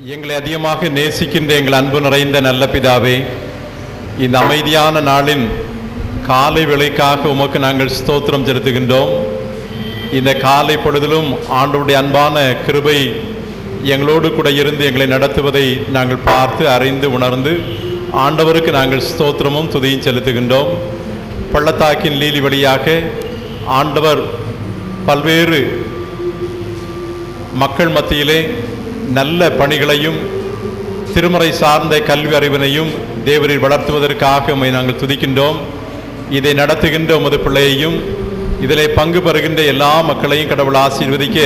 எங்களை அதிகமாக நேசிக்கின்ற எங்கள் அன்பு நிறைந்த நல்ல பிதாவே, இந்த அமைதியான நாளின் காலை வேளைக்காக உமக்கு நாங்கள் ஸ்தோத்திரம் செலுத்துகின்றோம். இந்த காலை பொழுதிலும் ஆண்டவருடைய அன்பான கிருபை எங்களோடு கூட இருந்து எங்களை நடத்துவதை நாங்கள் பார்த்து அறிந்து உணர்ந்து ஆண்டவருக்கு நாங்கள் ஸ்தோத்திரமும் துதியும் செலுத்துகின்றோம். பள்ளத்தாக்கின் லீலி வழியாக ஆண்டவர் பல்வேறு மக்கள் மத்தியிலே நல்ல பணிகளையும் திருமறை சார்ந்த கல்வி அறிவினையும் தேவரில் வளர்த்துவதற்காக உம்மை நாங்கள் துதிக்கின்றோம். இதை நடத்துகின்ற உமது பிள்ளையையும் இதிலே பங்கு பெறுகின்ற எல்லா மக்களையும் கடவுள் ஆசீர்வதிக்க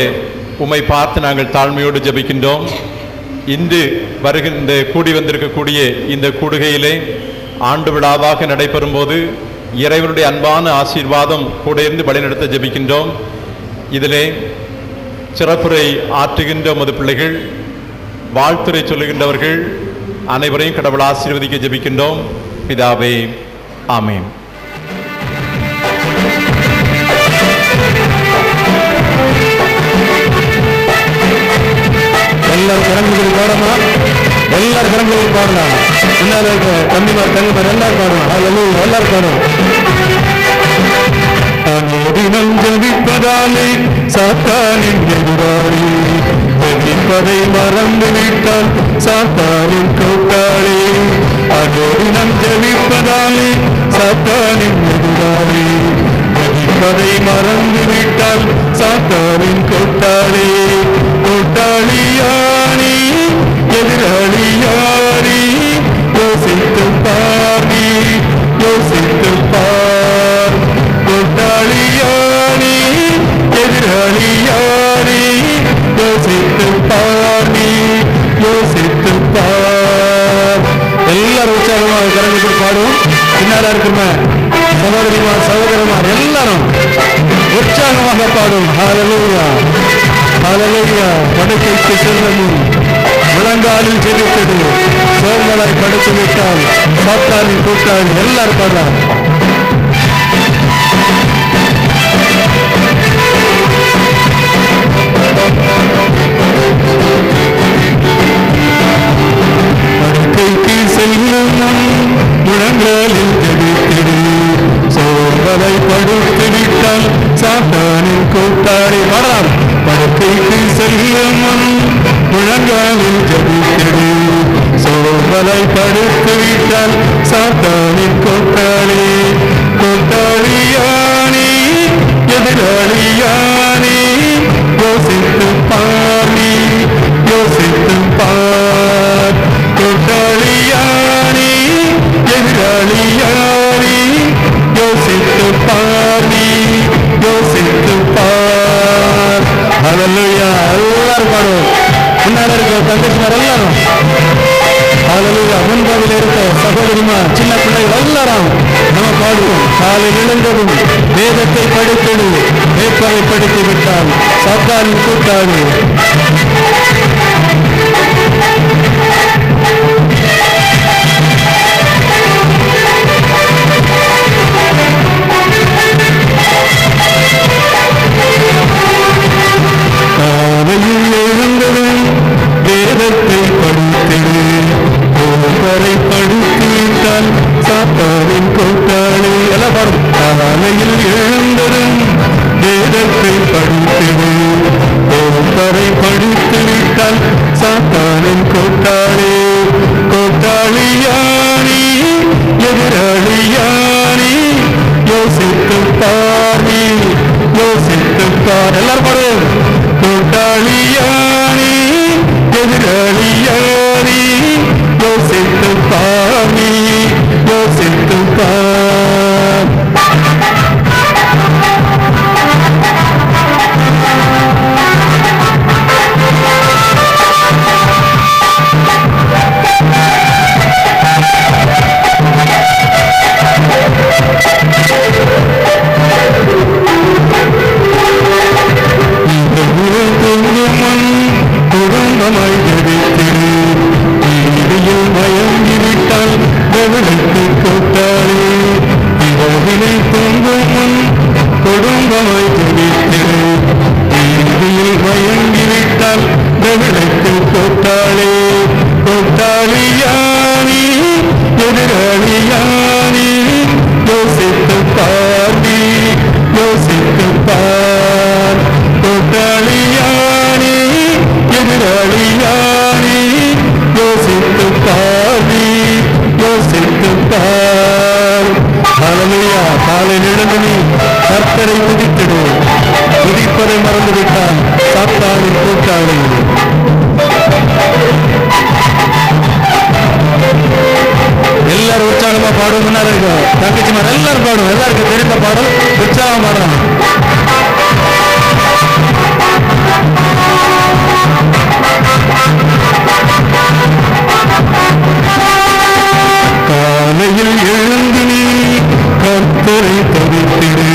உம்மை பார்த்து நாங்கள் தாழ்மையோடு ஜெபிக்கின்றோம். இன்று வருகின்ற கூடி வந்திருக்கக்கூடிய இந்த கூடுகையிலே ஆண்டு விழாவாக நடைபெறும் போது இறைவனுடைய அன்பான ஆசீர்வாதம் கூட இருந்து வழிநடத்த ஜெபிக்கின்றோம். இதிலே சிறப்புரை ஆற்றுகின்ற உமது பிள்ளைகள், வாழ்த்துரை சொல்லுகின்றவர்கள் அனைவரையும் கடவுள் ஆசீர்வதிக்க ஜெபிக்கின்றோம். பிதாவே, ஆமென். எல்லாரும் கரங்களில் பாடமா, எல்லாரும் கரங்களில் பாடலாம். பின்னால் தம்பிமார் தங்கமார் எல்லாரும் பாடலாம். எல்லாரும் பாடலாம். தினம் ஜெபிப்பதாலே சாத்தானின் எதிராளி, ஜெபிப்பதை மறந்து விட்டால் சாத்தானின் கூட்டாளி. தினம் ஜெபிப்பதாலே சாத்தானின் எதிராளி, ஜெபிப்பதை மறந்து விட்டால் சாத்தானின் கூட்டாளி. கூட்டாளியானி எதிராளியானி, யோசித்து பாரி, யோசித்து பார். கூட்டாளியானி எதிராளியானி, யோசித்து பாரி, யோசித்து பார். எல்லாரும் உற்சாகமாக கரங்களுக்கு பாடும். பின்னால இருக்கிற சகோதரிமார் சகோதரமார் எல்லாரும் உற்சாகமாக பாடும். ஹல்லேலூயா, ஹல்லேலூயா. படுக்கைக்கு சென்ற முன் முழங்காலில் ஜெபித்தது சோர்வலாய் படுத்து விட்டால் சாத்தானின் கூட்டாளி. எல்லாரும் பாடலாம். படுக்கைக்கு செல்லும் முழங்காலில் ஜெபித்தது சோர்வலை படுத்து விட்டால் சாத்தானின் கூட்டாளி. பாடலாம். படுக்கைக்கு செல்லும் முழங்காலில் ஜெபித்தது சோர்வலை படுத்து விட்டால் சாத்தானின் கூட்டாளி. கூட்டாளியானி எதிராளியானி, யோசித்து பாரி, யோசித்து பார். கூட்டாளியானி எதிராளியானி, யோசித்து பாரி, யோசித்து பார். ஹல்லேலூயா. எல்லாரும் பாடுவோம். முன்னாடி இருக்க தங்கச்சிமார் எல்லாரும் ஹல்லேலூயா. முன்பாவில் இருக்க சகோதரிமார் சின்ன பிள்ளைகள் எல்லாரும் நம்ம பாடுவோம். காலையில் எழுந்ததும் வேதத்தை படித்தது வேப்பரை படித்து விட்டால் சாத்தானின் கூட்டாளி. காலையில் எழுந்ததும் வேதத்தை படித்தது வேப்பரை படித்து விட்டால் சாத்தானின் கூட்டாளி. எல்லாம் பாடும். காலையில் எழுந்ததும் வேதத்தை படித்தது வேப்பரை படித்து விட்டால் சாத்தானின் கூட்டாளி. கூட்டாளியானி எதிராளியானி, யோசித்து பாரி, யோசித்து பார். எல்லாரும் பாடும். கூட்டாளியானி எதிராளியானி, யோசித்து பாரி, யோசித்து பார். குடும்பமாய் ஜெபித்திரு, நீதியில் மயங்கிவிட்டால் தேவனுக்கு கூட்டாளி. இரவினை தூங்கும் முன் குடும்பமாய் ஜெபித்திரு, நீதியில் மயங்கிவிட்டால் தேவனுக்கு கூட்டாளி. கூட்டாளியானி எதிராளியானி யோசித்து பாடி யோசித்து பார் கூட்டாளியானி எதிராளியானி யோசித்து பாடி யோசித்து பார். ஹல்லேலூயா. காலையில் எழுந்து நீ கர்த்தரை துதித்திடு. துதிப்பதை மறந்துவிட்டால் சாத்தானின் கூட்டாளி. எல்லாரும் உற்சாகமா பாடும். தங்கச்சிமார் எல்லாரும் பாடும். எல்லாருக்கும் தெரிந்த பாடல் உற்சாகம் பாடுறாங்க. காலையில் எழுந்து நீ கர்த்தரை துதித்திடு.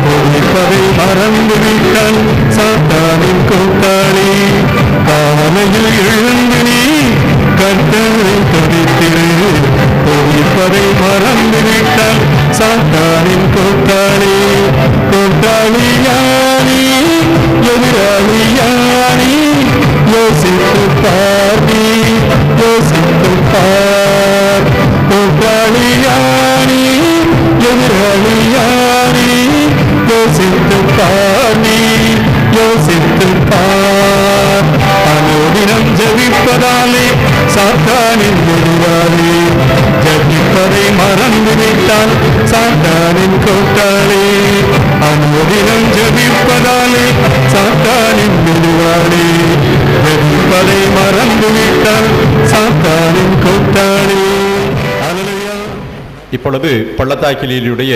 துதிப்பதை மறந்து விட்டால் சாத்தானின் கூட்டாளி. காலையில் எழுந்து நீ கர்த்தரை துதித்திடு. துதிப்பதை மறந்து விட்டால் சாத்தானின் கூட்டாளி. கூட்டாளியானி எதிராளியானி யோசித்து பாடி யோசித்து பார். கூட்டாளியானி எதிராளியானி யோசித்து பாடி யோசித்து பார். அனுதினம் ஜெபிப்பதாலே சாத்தானின் எதிராளி. ஜெபிப்பதை மறந்து விட்டால் சாத்தானின் கூட்டாளி. அனுதினம் ஜெபிப்பதாலே சாத்தானின் எதிராளி. ஜெபிப்பதை மறந்து விட்டால் சாத்தானின் கூட்டாளி. இப்பொழுது பள்ளத்தாக்கிலியுடைய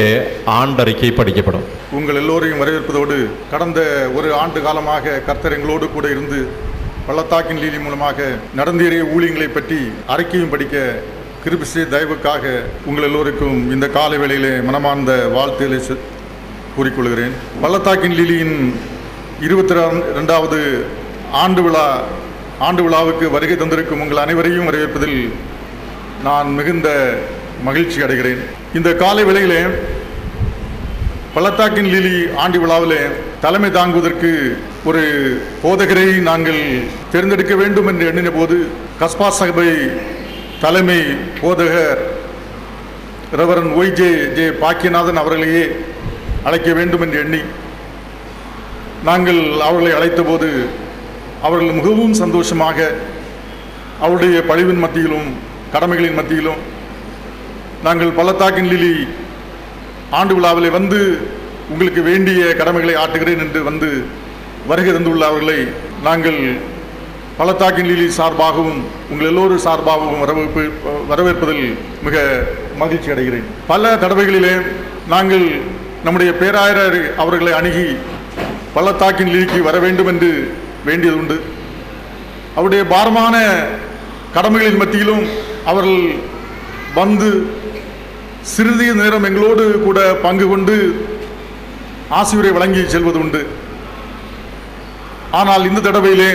ஆண்டறிக்கை படிக்கப்படும். உங்கள் எல்லோரையும் வரவேற்பதோடு கடந்த ஒரு ஆண்டு காலமாக கர்த்தர் எங்களோடு கூட இருந்து பள்ளத்தாக்கின் லீலி மூலமாக நடந்தேறிய ஊழியங்களை பற்றி அறிக்கையும் படிக்க கிருபை செய்த தயவுக்காக உங்கள் எல்லோருக்கும் இந்த காலை வேளையிலே மனமார்ந்த வாழ்த்துக்களை கூறிக்கொள்கிறேன். பள்ளத்தாக்கின் லீலியின் 22வது ஆண்டு விழாவுக்கு வருகை தந்திருக்கும் உங்கள் அனைவரையும் வரவேற்பதில் நான் மிகுந்த மகிழ்ச்சி அடைகிறேன். இந்த காலை வேளையிலே பள்ளத்தாக்கின் லீலி ஆண்டு விழாவிலே தலைமை தாங்குவதற்கு ஒரு போதகரை நாங்கள் தேர்ந்தெடுக்க வேண்டும் என்று எண்ணின போது கஸ்பா சபை தலைமை போதகர் ரெவரன் ஒய்.ஜே. பாக்கியநாதன் அவர்களையே அழைக்க வேண்டும் என்று எண்ணி நாங்கள் அவர்களை அழைத்த போது அவர்கள் மிகவும் சந்தோஷமாக அவருடைய பழிவின் மத்தியிலும் கடமைகளின் மத்தியிலும் நாங்கள் பள்ளத்தாக்கின் லீலி ஆண்டு விழாவிலே வந்து உங்களுக்கு வேண்டிய கடமைகளை ஆற்றுகிறேன் என்று வந்து வருகை தந்துள்ள அவர்களை நாங்கள் பள்ளத்தாக்கின் லீலி சார்பாகவும் உங்கள் எல்லோரும் சார்பாகவும் வரவேற்பதில் மிக மகிழ்ச்சி அடைகிறேன். பல தடவைகளிலே நாங்கள் நம்முடைய பேராயர் அவர்களை அணுகி பள்ளத்தாக்கின் லீலிக்கு வர வேண்டும் என்று வேண்டியது உண்டு. அவருடைய பாரமான கடமைகளின் மத்தியிலும் அவர்கள் வந்து சிறிது நேரம் எங்களோடு கூட பங்கு கொண்டு ஆசியுரை வழங்கி செல்வது உண்டு. ஆனால் இந்த தடவையிலே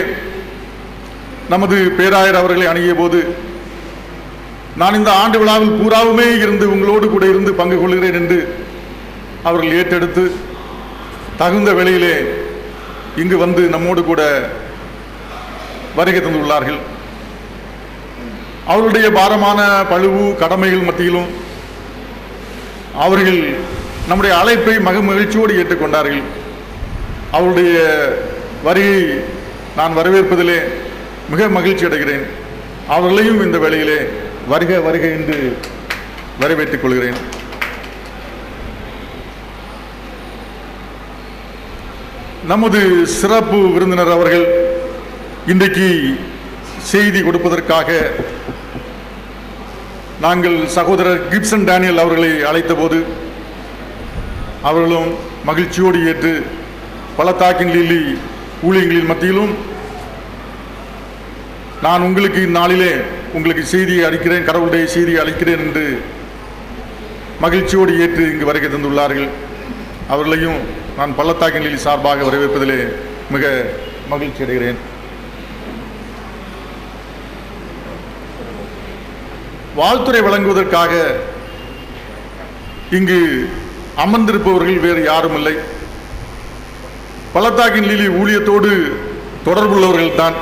நமது பேராயர் அவர்களை அணுகிய போது நான் இந்த ஆண்டு விழாவில் பூராவுமே இருந்து உங்களோடு கூட இருந்து பங்கு கொள்கிறேன் என்று அவர்கள் ஏற்றெடுத்து தகுந்த வேளையிலே இங்கு வந்து நம்மோடு கூட வருகை தந்துள்ளார்கள். அவருடைய பாரமான பழுவு கடமைகள் மத்தியிலும் அவர்கள் நம்முடைய அழைப்பை மகிழ்ச்சியோடு ஏற்றுக்கொண்டார்கள். அவருடைய வருகை நான் வரவேற்பதிலே மிக மகிழ்ச்சி அடைகிறேன். அவர்களையும் இந்த வேளையிலே வருக வருக என்று வரவேற்றுக் கொள்கிறேன். நமது சிறப்பு விருந்தினர் அவர்கள் இன்றைக்கு செய்தி கொடுப்பதற்காக நாங்கள் சகோதரர் கிப்சன் டேனியல் அவர்களை அழைத்த போது அவர்களும் மகிழ்ச்சியோடு ஏற்று பள்ளத்தாக்கின் லீலி ஊழியங்களின் மத்தியிலும் நான் உங்களுக்கு இந்நாளிலே உங்களுக்கு செய்தியை அளிக்கிறேன், கடவுளுடைய செய்தியை அளிக்கிறேன் என்று மகிழ்ச்சியோடு ஏற்று இங்கு வருகை தந்துள்ளார்கள். அவர்களையும் நான் பள்ளத்தாக்கின் லீலி சார்பாக வரவேற்பதிலே மிக மகிழ்ச்சி அடைகிறேன். வாழ்த்துரை வழங்குவதற்காக இங்கு அமர்ந்திருப்பவர்கள் வேறு யாரும் இல்லை, பள்ளத்தாக்கின் லீலி ஊழியத்தோடு தொடர்புள்ளவர்கள் தான்.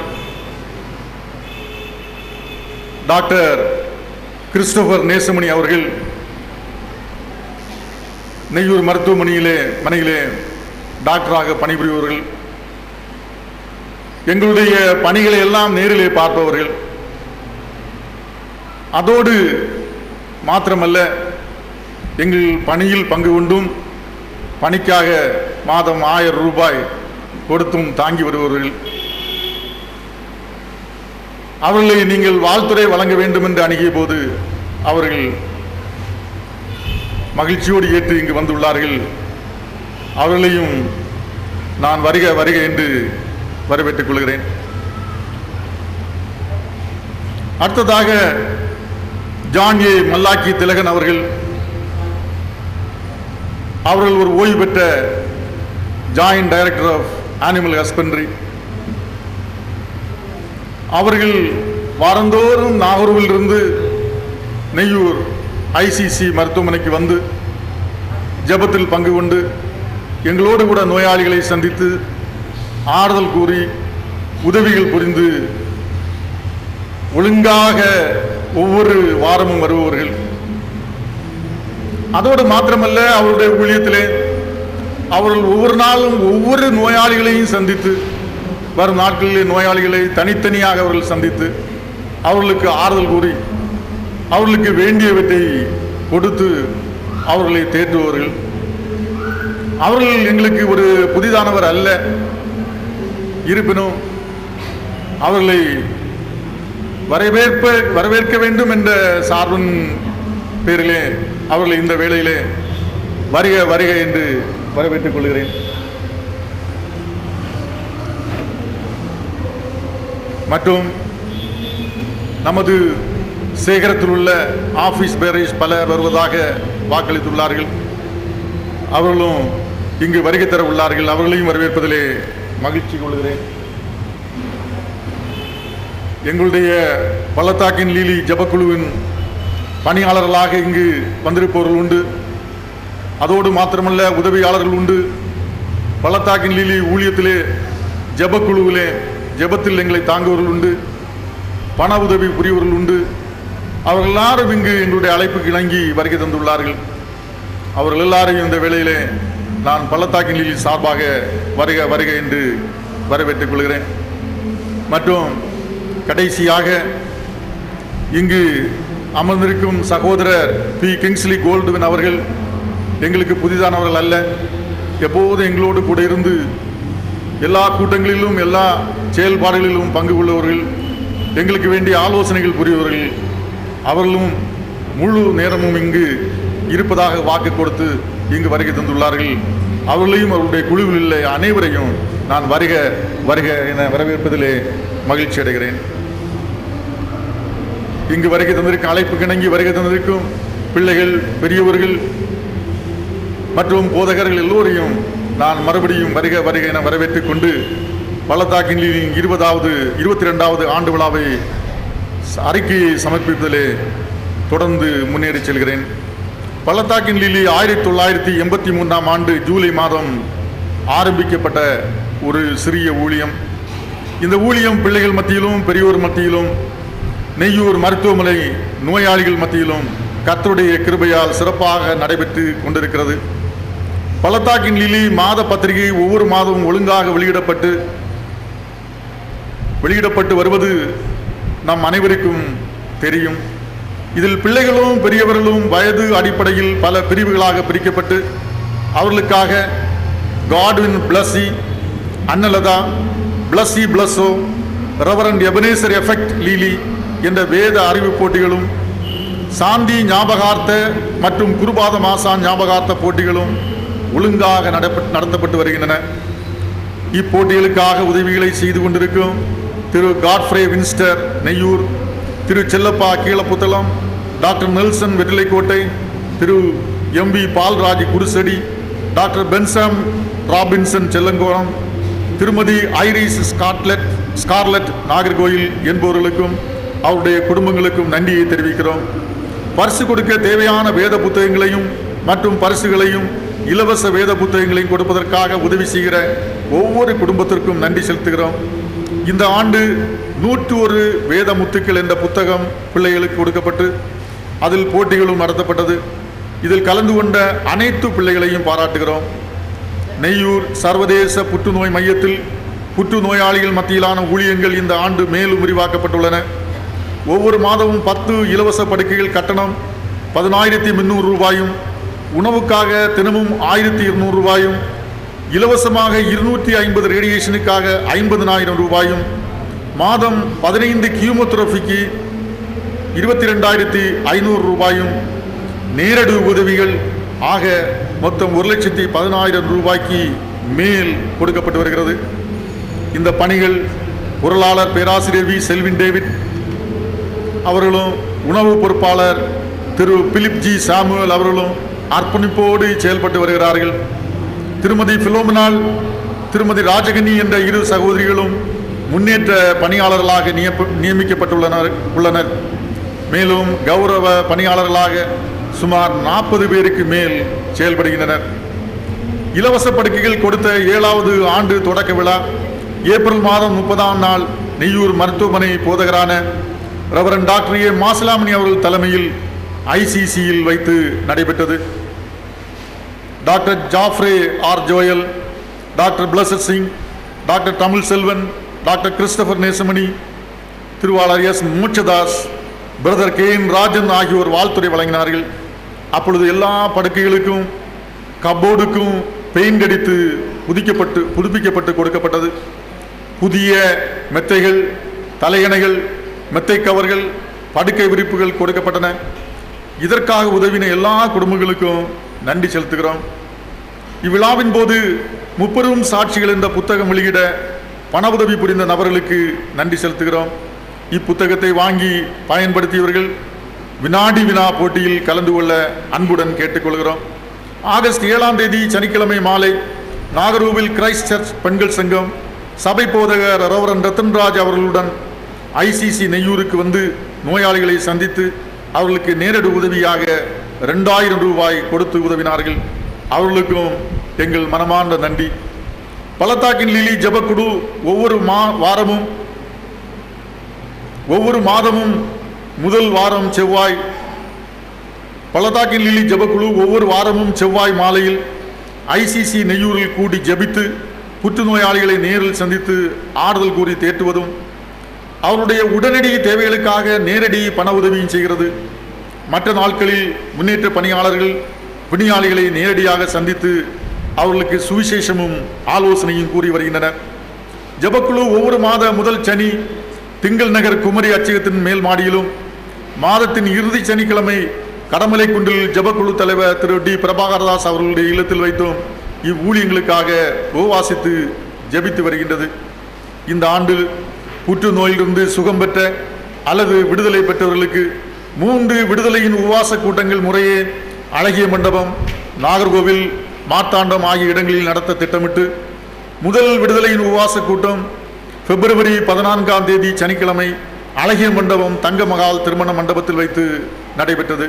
டாக்டர் கிறிஸ்டோபர் நேசமணி அவர்கள் நெய்யூர் மருத்துவமனையிலே டாக்டராக பணிபுரிபவர்கள், எங்களுடைய பணிகளை எல்லாம் நேரிலே பார்ப்பவர்கள். அதோடு மாத்திரமல்ல, எங்கள் பணியில் பங்கு கொண்டும் பணிக்காக மாதம் 1000 ரூபாய் கொடுத்தும் தாங்கி வருபவர்கள். அவர்களை நீங்கள் வாழ்த்துறை வழங்க வேண்டும் என்று அணுகிய போது அவர்கள் மகிழ்ச்சியோடு ஏற்று இங்கு வந்துள்ளார்கள். அவர்களையும் நான் வருக வருக என்று வரவேற்றுக் கொள்கிறேன். அடுத்ததாக ஜான் ஏ மல்லாக்கி திலகன் அவர்கள் ஒரு ஓய்வு பெற்ற joint director of animal husbandry. அவர்கள் வாரந்தோறும் நாகர்கோவில் இருந்து நெய்யூர் ஐசிசி மருத்துவமனைக்கு வந்து ஜெபத்தில் பங்கு கொண்டு எங்களோடு கூட நோயாளிகளை சந்தித்து ஆறுதல் கூறி உதவிகள் புரிந்து ஒழுங்காக ஒவ்வொரு வாரமும் வருபவர்கள். அதோடு மாத்திரமல்ல, அவருடைய ஊழியத்திலே அவர்கள் ஒவ்வொரு நாளும் ஒவ்வொரு நோயாளிகளையும் சந்தித்து, வரும் நாட்களிலே நோயாளிகளை தனித்தனியாக அவர்கள் சந்தித்து அவர்களுக்கு ஆறுதல் கூறி அவர்களுக்கு வேண்டியவற்றை கொடுத்து அவர்களை தேற்றுபவர்கள். அவர்கள் எங்களுக்கு ஒரு புதிதானவர் அல்ல. இருப்பினும் அவர்களை வரவேற்க வேண்டும் என்ற சார்பின் பேரிலே அவர்களை இந்த வேளையிலே வருக வருக என்று வரவேற்றுக் கொள்கிறேன். மற்றும் நமது சேகரத்தில் உள்ள ஆபீஸ் பேரேஜ் பலர் வருவதாக வாக்களித்துள்ளார்கள். அவர்களும் இங்கு வருகை தர உள்ளார்கள். அவர்களையும் வரவேற்பதிலே மகிழ்ச்சி கொள்கிறேன். எங்களுடைய பள்ளத்தாக்கின் லீலி ஜபக்குழுவின் பணியாளர்களாக இங்கு வந்திருப்பவர்கள் உண்டு. அதோடு மாத்திரமல்ல, உதவியாளர்கள் உண்டு. பள்ளத்தாக்கின் லீலி ஊழியத்திலே ஜபக்குழுவிலே ஜபத்தில் எங்களை தாங்குவவர்கள் உண்டு. பண உதவி புரியவர்கள் உண்டு. அவர்கள் எல்லாரும் இங்கு எங்களுடைய அழைப்புக்கு இணங்கி வருகை தந்துள்ளார்கள். அவர்கள் எல்லாரையும் இந்த வேளையிலே நான் பள்ளத்தாக்கின் லீலி சார்பாக வருக வருக என்று வரவேற்றுக் கொள்கிறேன். மற்றும் கடைசியாக இங்கு அமர்ந்திருக்கும் சகோதரர் பி கிங்ஸ்லி கோல்டுவின் அவர்கள் எங்களுக்கு புதிதானவர்கள் அல்ல. எப்போதும் எங்களோடு கூட இருந்து எல்லா கூட்டங்களிலும் எல்லா செயல்பாடுகளிலும் பங்கு கொள்பவர்கள், எங்களுக்கு வேண்டிய ஆலோசனைகள் புரியவர்கள். அவர்களும் முழு நேரமும் இங்கு இருப்பதாக வாக்கு கொடுத்து இங்கு வருகை தந்துள்ளார்கள். அவர்களையும் அவருடைய குழுவில் உள்ள அனைவரையும் நான் வருக வருக என வரவேற்பதிலே மகிழ்ச்சி அடைகிறேன். இங்கு வருகை தந்திருக்கும் அழைப்புக்கு இணங்கி வருகை தந்திருக்கும் பிள்ளைகள், பெரியவர்கள் மற்றும் போதகர்கள் எல்லோரையும் நான் மறுபடியும் வருக வருக என வரவேற்றுக் கொண்டு பள்ளத்தாக்கின் 22வது ஆண்டு விழாவை அறிக்கையை சமர்ப்பிப்பதிலே தொடர்ந்து முன்னேறி செல்கிறேன். பள்ளத்தாக்கின் லீலி 1983ஆம் ஆண்டு ஜூலை மாதம் ஆரம்பிக்கப்பட்ட ஒரு சிறிய ஊழியம். இந்த ஊழியம் பிள்ளைகள் மத்தியிலும் பெரியோர் மத்தியிலும் நெய்யூர் மருத்துவமனை நோயாளிகள் மத்தியிலும் கர்த்தருடைய கிருபையால் சிறப்பாக நடைபெற்று கொண்டிருக்கிறது. பள்ளத்தாக்கின் லீலி மாத பத்திரிகை ஒவ்வொரு மாதமும் ஒழுங்காக வெளியிடப்பட்டு வருவது நம் அனைவருக்கும் தெரியும். இதில் பிள்ளைகளும் பெரியவர்களும் வயது அடிப்படையில் பல பிரிவுகளாக பிரிக்கப்பட்டு அவர்களுக்காக காட்வின் பிளஸி, அன்னலதா, பிளஸி பிளஸோ, ரெவரண்ட் எபனேசர் எஃபெக்ட் லீலி என்ற வேத அறிவு போட்டிகளும், சாந்தி ஞாபகார்த்த மற்றும் குருபாத மாசா ஞாபகார்த்த போட்டிகளும் ஒழுங்காக நடத்தப்பட்டு வருகின்றன. இப்போட்டிகளுக்காக உதவிகளை செய்து கொண்டிருக்கும் திரு காட்ஃப்ரே வின்ஸ்டர் நெய்யூர், திரு செல்லப்பா கீழப்புத்தளம், டாக்டர் நெல்சன் வெற்றிலைக்கோட்டை, திரு எம்பி பால்ராஜ் குருசடி, டாக்டர் பென்சம் ராபின்சன் செல்லங்கோணம், திருமதி ஐரிஸ் ஸ்கார்லெட் நாகர்கோயில் என்பவர்களுக்கும் அவருடைய குடும்பங்களுக்கும் நன்றியை தெரிவிக்கிறோம். பரிசு கொடுக்க தேவையான வேத புத்தகங்களையும் மற்றும் பரிசுகளையும் இலவச வேத புத்தகங்களையும் கொடுப்பதற்காக உதவி செய்கிற ஒவ்வொரு குடும்பத்திற்கும் நன்றி செலுத்துகிறோம். இந்த ஆண்டு 101 வேத முத்துக்கள் என்ற புத்தகம் பிள்ளைகளுக்கு கொடுக்கப்பட்டு அதில் போட்டிகளும் நடத்தப்பட்டது. இதில் கலந்து கொண்ட அனைத்து பிள்ளைகளையும் பாராட்டுகிறோம். நெய்யூர் சர்வதேச புற்றுநோய் மையத்தில் புற்றுநோயாளிகள் மத்தியிலான ஊழியங்கள் இந்த ஆண்டு மேலும் விரிவாக்கப்பட்டுள்ளன. ஒவ்வொரு மாதமும் 10 இலவச படுக்கைகள் கட்டணம் 10,300 ரூபாயும், உணவுக்காக தினமும் 1,200 ரூபாயும், இலவசமாக 250 ரேடியேஷனுக்காக 50,000 ரூபாயும், மாதம் 15 கீமோதெரபிக்கு 22,500 ரூபாயும், நேரடி உதவிகள் ஆக மொத்தம் 1,10,000 ரூபாய்க்கு மேல் கொடுக்கப்பட்டு வருகிறது. இந்த பணிகள் பொருளாளர் பேராசிரியர் வி செல்வின் டேவிட் அவர்களும் உணவு பொறுப்பாளர் திரு பிலிப் ஜி சாமுவேல் அவர்களும் அர்ப்பணிப்போடு செயல்பட்டு வருகிறார்கள். திருமதி பிலோமினால், திருமதி ராஜகனி என்ற 2 சகோதரிகளும் முன்னேற்ற பணியாளர்களாக நியமிக்கப்பட்டுள்ளனர். மேலும் கௌரவ பணியாளர்களாக சுமார் 40 பேருக்கு மேல் செயல்படுகின்றனர். இலவச படுக்கைகள் கொடுத்த 7வது ஆண்டு தொடக்க விழா ஏப்ரல் மாதம் 30ஆம் நாள் நெய்யூர் மருத்துவமனை போதகரான ரெவரண்ட் டாக்டர் ஏ மாசிலாமணி அவர்கள் தலைமையில் ஐசிசியில் வைத்து நடைபெற்றது. Doctor Jeffrey R Joel, doctor Blessed Singh, doctor Tamil Selvan, doctor Christopher Nesamani, திருவாளர் S Mokshadas, brother K N Rajan ஆகியோர் வாழ்த்துரை வழங்கினார்கள். அப்பொழுது எல்லா படுக்கைகளுக்கும் கப்போர்டுக்கும் பெயிண்ட் அடித்து புதுப்பிக்கப்பட்டு கொடுக்கப்பட்டது. புதிய மெத்தைகள், தலையணைகள், மெத்தை கவர்கள், படுக்கை விரிப்புகள் கொடுக்கப்பட்டன. இதற்காக உதவின எல்லா குடும்பங்களுக்கும் நன்றி செலுத்துகிறோம். இவ்விழாவின் போது 30 சாட்சிகள் என்ற புத்தகம் வெளியிட பண உதவி புரிந்த நபர்களுக்கு நன்றி செலுத்துகிறோம். இப்புத்தகத்தை வாங்கி பயன்படுத்தியவர்கள் வினாடி வினா போட்டியில் கலந்து கொள்ள அன்புடன் கேட்டுக்கொள்கிறோம். ஆகஸ்ட் 7ஆம் தேதி சனிக்கிழமை மாலை நாகர்கோவில் கிரைஸ்ட் சர்ச் பெண்கள் சங்கம் சபை போதகர் ரெவரண்ட் ரத்தன்ராஜ் அவர்களுடன் ஐசிசி நெய்யூருக்கு வந்து நோயாளிகளை சந்தித்து அவர்களுக்கு நேரடி உதவியாக 2,000 ரூபாய் கொடுத்து உதவினார்கள். அவர்களுக்கும் எங்கள் மனமார்ந்த நன்றி. பள்ளத்தாக்கின் லிலி ஜெபக்குழு ஒவ்வொரு மாதமும் முதல் வாரம் செவ்வாய் பள்ளத்தாக்கின் லிலி ஜெபக்குழு ஒவ்வொரு வாரமும் செவ்வாய் மாலையில் ஐசிசி நெய்யூரில் கூடி ஜெபித்து புற்றுநோயாளிகளை நேரில் சந்தித்து ஆறுதல் கூறி தேற்றுவதும் அவருடைய உடனடி தேவைகளுக்காக நேரடி பண உதவியும் செய்கிறது. மற்ற நாட்களில் முன்னேற்ற பணியாளர்கள் விநியாளிகளை நேரடியாக சந்தித்து அவர்களுக்கு சுவிசேஷமும் ஆலோசனையும் கூறி வருகின்றனர். ஜெபக்குழு ஒவ்வொரு மாத முதல் சனி திங்கள் நகர் குமரி அச்சகத்தின் மேல் மாடியிலும், மாதத்தின் இறுதி சனிக்கிழமை கடமலை குன்றில் ஜெபக்குழு தலைவர் திரு டி பிரபாகரதாஸ் அவர்களுடைய இல்லத்தில் வைத்தும் இவ்வூழியங்களுக்காக உபவாசித்து ஜெபித்து வருகின்றது. இந்த ஆண்டு புற்றுநோயிலிருந்து சுகம் பெற்ற அல்லது விடுதலை பெற்றவர்களுக்கு 3 விடுதலையின் உபவாச கூட்டங்கள் முறையே அழகிய மண்டபம், நாகர்கோவில், மார்த்தாண்டம் ஆகிய இடங்களில் நடத்த திட்டமிட்டு முதல் விடுதலையின் உபவாச கூட்டம் பிப்ரவரி 14ஆம் தேதி சனிக்கிழமை அழகிய மண்டபம் தங்க மகால் திருமண மண்டபத்தில் வைத்து நடைபெற்றது.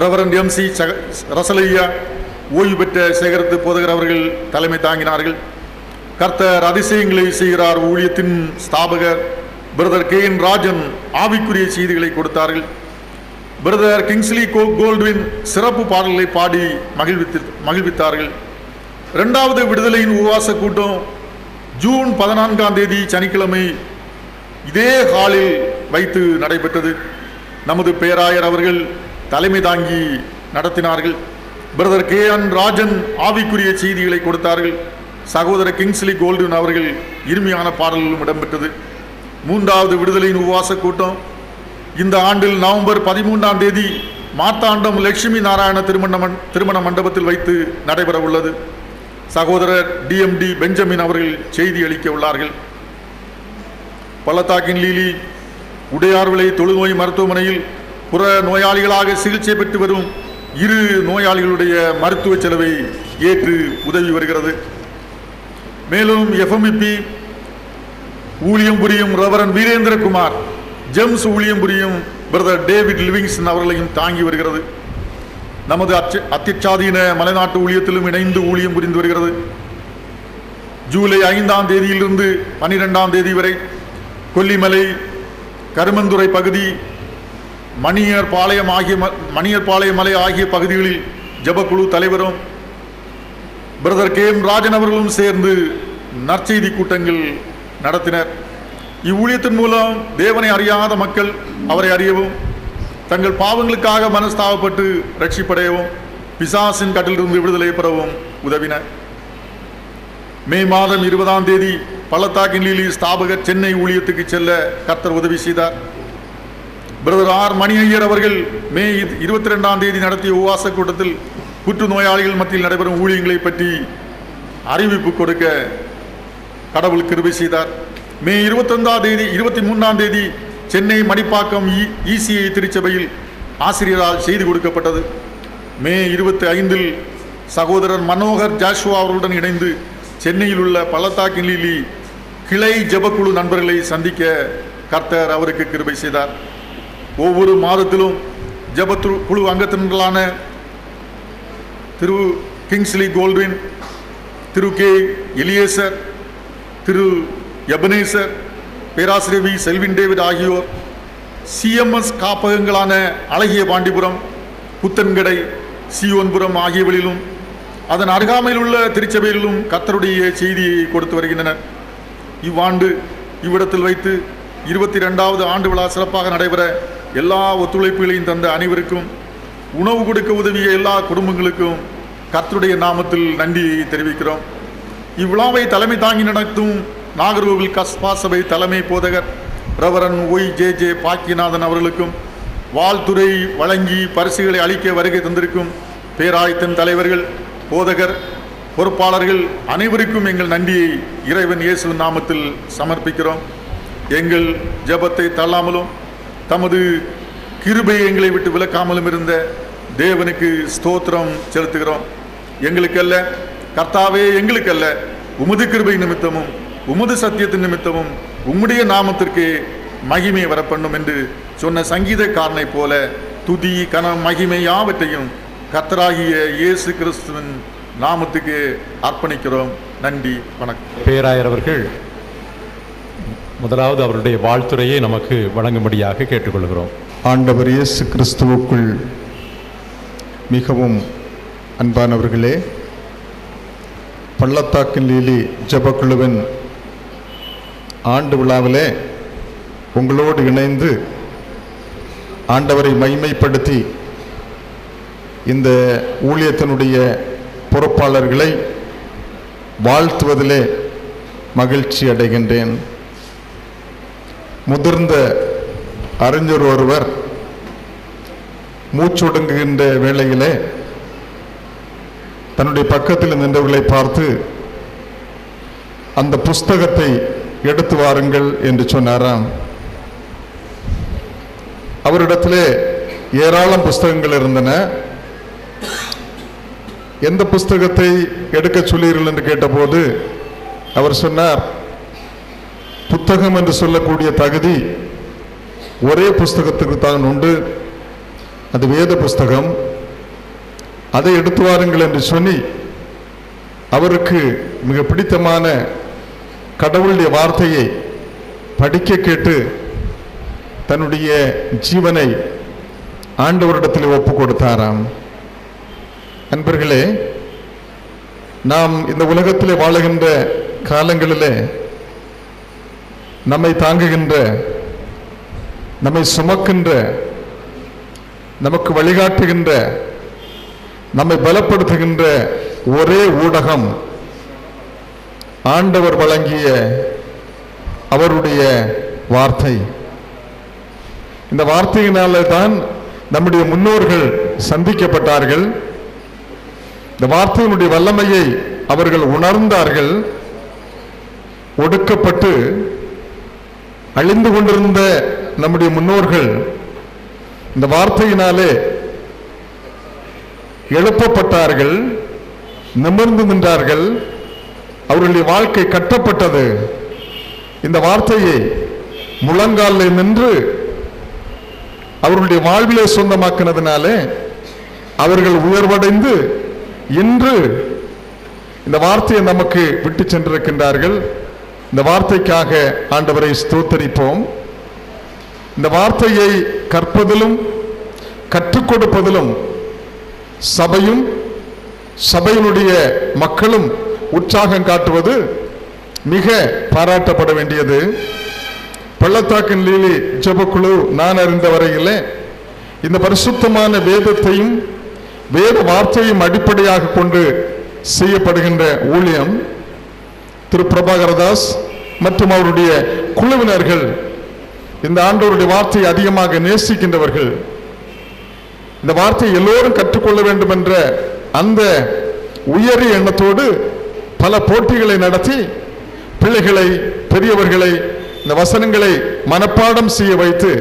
ரெவரண்ட் MC ரசலையா, ஓய்வு பெற்ற சேகரத்து போதகர் அவர்கள் தலைமை தாங்கினார்கள். கர்த்தர் அதிசயங்களை செய்கிறார் ஊழியத்தின் ஸ்தாபகர் பிரதர் கே என் ராஜன் ஆவிக்குரிய செய்திகளை கொடுத்தார்கள். பிரதர் கிங்ஸ்லி கோல்ட்வின் சிறப்பு பாடல்களை பாடி மகிழ்வித்தார்கள். 2வது விடுதலையின் உபவாச கூட்டம் ஜூன் 14ஆம் தேதி சனிக்கிழமை இதே ஹாலில் வைத்து நடைபெற்றது. நமது பேராயர் அவர்கள் தலைமை தாங்கி நடத்தினார்கள். பிரதர் கே என் ராஜன் ஆவிக்குரிய செய்திகளை கொடுத்தார்கள். சகோதரர் கிங்ஸ்லி கோல்டன் அவர்கள் இனிமையான பாடல்களும் இடம்பெற்றது. 3வது விடுதலையின் உபவாச கூட்டம் இந்த ஆண்டில் நவம்பர் 13ஆம் தேதி மார்த்தாண்டம் லட்சுமி நாராயண திருமண மண்டபத்தில் வைத்து நடைபெற உள்ளது. சகோதரர் DMD பெஞ்சமின் அவர்கள் செய்தி அளிக்க உள்ளார்கள். பள்ளத்தாக்கின் லீலி உடையார்விளை தொழுநோய் மருத்துவமனையில் புற நோயாளிகளாக சிகிச்சை பெற்று வரும் 2 நோயாளிகளுடைய மருத்துவ செலவை ஏற்று உதவி வருகிறது. மேலும் FMP ஊழியம் புரியும் ரெவரண்ட் வீரேந்திரகுமார், ஜெம்ஸ் ஊழியம் புரியும் பிரதர் டேவிட் லிவிங்ஸ்டன் அவர்களையும் தாங்கி வருகிறது. நமது அத்தியட்சாதீன மலைநாட்டு ஊழியத்திலும் இணைந்து ஊழியம் புரிந்து வருகிறது. ஜூலை 5ஆம் தேதியிலிருந்து 12ஆம் தேதி வரை கொல்லிமலை, கருமந்துறை பகுதி, மணியர்பாளையம் மலை ஆகிய பகுதிகளில் ஜெபக்குழு தலைவரும் பிரதர் KM ராஜன் அவர்களும் சேர்ந்து நற்செய்தி கூட்டங்கள் நடத்தினர். இவ்வூழியத்தின் மூலம் தேவனை அறியாத மக்கள் அவரை அறியவும், தங்கள் பாவங்களுக்காக மனஸ்தாபப்பட்டு ரட்சிப்படையவும், பிசாசின் கட்டிலிருந்து விடுதலை பெறவும் உதவினர். மே மாதம் 20ஆம் தேதி பள்ளத்தாக்கின் லீலி ஸ்தாபகர் சென்னை ஊழியத்துக்கு செல்ல கர்த்தர் உதவி செய்தார். பிரதர் R மணியையர் அவர்கள் மே 22ஆம் தேதி நடத்திய உபவாச கூட்டத்தில் புற்றுநோயாளிகள் மத்தியில் நடைபெறும் ஊழியங்களை பற்றி அறிவிப்பு கொடுக்க கடவுள் கிருபை செய்தார். மே 23ஆம் தேதி சென்னை மடிப்பாக்கம் ECI திருச்சபையில் ஆசிரியரால் செய்தி கொடுக்கப்பட்டது. மே 25இல் சகோதரர் மனோகர் ஜாஷுவா அவர்களுடன் இணைந்து சென்னையில் உள்ள பள்ளத்தாக்கின் லீலி கிளை ஜெபக்குழு நண்பர்களை சந்திக்க கர்த்தர் அவருக்கு கிருபை செய்தார். ஒவ்வொரு மாதத்திலும் ஜெபக்குழு அங்கத்தினர்களான திரு கிங்ஸ்லி கோல்ட்வின், திரு K எலியேசர், திரு எபனேசர், பேராசிரியர் V செல்வின் டேவிட் ஆகியோர் CMS காப்பகங்களான அழகிய பாண்டிபுரம், புத்தன்கடை, சீயோன்புரம் ஆகியவற்றிலும் அதன் அருகாமையில் உள்ள திருச்சபையிலும் கர்த்தருடைய செய்தியை கொடுத்து வருகின்றனர். இவ்வாண்டு இவ்விடத்தில் வைத்து 22வது ஆண்டு விழா சிறப்பாக நடைபெற எல்லா ஒத்துழைப்புகளையும் தந்த அனைவருக்கும், உணவு கொடுக்க உதவிய எல்லா குடும்பங்களுக்கும் கர்த்தருடைய நாமத்தில் நன்றியை தெரிவிக்கிறோம். இவ்விழாவை தலைமை தாங்கி நடத்தும் நாகர்கோவில் கஸ்பா சபை தலைமை போதகர் ரெவரன் OJJ பாக்கியநாதன் அவர்களுக்கும், வாழ்த்துறை வழங்கி பரிசுகளை அளிக்க வருகை தந்திருக்கும் பேராயத்தின் தலைவர்கள், போதகர், பொறுப்பாளர்கள் அனைவருக்கும் எங்கள் நன்றியை இறைவன் இயேசுவின் நாமத்தில் சமர்ப்பிக்கிறோம். எங்கள் ஜெபத்தை தள்ளாமலும் தமது கிருபையை எங்களை விட்டு விலக்காமலும் இருந்த தேவனுக்கு ஸ்தோத்திரம் செலுத்துகிறோம். எங்களுக்கல்ல கர்த்தாவே, எங்களுக்கல்ல, உமது கிருபை நிமித்தமும் உமது சத்தியத்தின் நிமித்தமும் உம்முடைய நாமத்திற்கு மகிமை வரப்பண்ணும் என்று சொன்ன சங்கீதக்காரனை போல துதி, கனம், மகிமை யாவற்றையும் கர்த்தராகிய இயேசு கிறிஸ்துவின் நாமத்துக்கு அர்ப்பணிக்கிறோம். நன்றி, வணக்கம். பேராயர் அவர்கள் முதலாவது அவருடைய வாழ்த்துரையை நமக்கு வழங்கும்படியாக கேட்டுக்கொள்கிறோம். ஆண்டவர் இயேசு கிறிஸ்துவுக்குள் மிகவும் அன்பானவர்களே, பள்ளத்தாக்கின் லீலி ஜெபக்குழுவின் ஆண்டு விழாவிலே உங்களோடு இணைந்து ஆண்டவரை மகிமைப்படுத்தி இந்த ஊழியத்தினுடைய பொறுப்பாளர்களை வாழ்த்துவதிலே மகிழ்ச்சி அடைகின்றேன். முதிர்ந்த அறிஞர் ஒருவர் மூச்சொடுங்குகின்ற வேளையிலே தன்னுடைய பக்கத்தில் நின்றவர்களை பார்த்து அந்த புஸ்தகத்தை எடுத்து வாருங்கள் என்று சொன்னாராம். அவரிடத்திலே ஏராளம் புஸ்தகங்கள் இருந்தன. எந்த புஸ்தகத்தை எடுக்க சொல்லீர்கள் என்று கேட்டபோது அவர் சொன்னார், புத்தகம் என்று சொல்லக்கூடிய தகுதி ஒரே புஸ்தகத்துக்கு தான் உண்டு, அது வேத புஸ்தகம், அதை எடுத்து வாருங்கள் என்று சொல்லி அவருக்கு மிக பிடித்தமான கடவுளுடைய வார்த்தையை படிக்க கேட்டு தன்னுடைய ஜீவனை ஆண்டவரிடத்தில் ஒப்பு கொடுத்தாராம். அன்பர்களே, நாம் இந்த உலகத்திலே வாழுகின்ற காலங்களிலே நம்மை தாங்குகின்ற, நம்மை சுமக்கின்ற, நமக்கு வழிகாட்டுகின்ற, நம்மை பலப்படுத்துகின்ற ஒரே ஊடகம் ஆண்டவர் வழங்கிய அவருடைய வார்த்தை. இந்த வார்த்தையினாலே தான் நம்முடைய முன்னோர்கள் சந்திக்கப்பட்டார்கள். இந்த வார்த்தையினுடைய வல்லமையை அவர்கள் உணர்ந்தார்கள். ஒடுக்கப்பட்டு அழிந்து கொண்டிருந்த நம்முடைய முன்னோர்கள் இந்த வார்த்தையினாலே எழுப்பப்பட்டார்கள், நிமிர்ந்து நின்றார்கள், அவர்களுடைய வாழ்க்கை கட்டப்பட்டது. இந்த வார்த்தையை முழங்காலில் நின்று அவர்களுடைய வாழ்விலே சொந்தமாக்கினதுனாலே அவர்கள் உயர்வடைந்து இன்று இந்த வார்த்தையை நமக்கு விட்டு சென்றிருக்கின்றார்கள். இந்த வார்த்தைக்காக ஆண்டவரை ஸ்தோத்தரிப்போம். இந்த வார்த்தையை கற்பதிலும் கற்றுக் கொடுப்பதிலும் சபையும் சபையினுடைய மக்களும் உற்சாகம் காட்டுவது மிக பாராட்டப்பட வேண்டியது. பள்ளத்தாக்கின் லீலி ஜெபக்குழு நான் அறிந்த வரையிலே இந்த பரிசுத்தமான வேதத்தையும் வேத வார்த்தையும் அடிப்படையாக கொண்டு செய்யப்படுகின்ற ஊழியம் திரு பிரபாகரதாஸ் மற்றும் அவருடைய குழுவினர்கள் இந்த ஆண்டவருடைய வார்த்தையை அதிகமாக நேசிக்கின்றவர்கள். இந்த வார்த்தையை எல்லோரும் கற்றுக்கொள்ள வேண்டும் என்ற அந்த உயரிய எண்ணத்தோடு பல போட்டிகளை நடத்தி பிள்ளைகளை பெரியவர்களை இந்த வசனங்களை மனப்பாடம் செய்ய வைத்து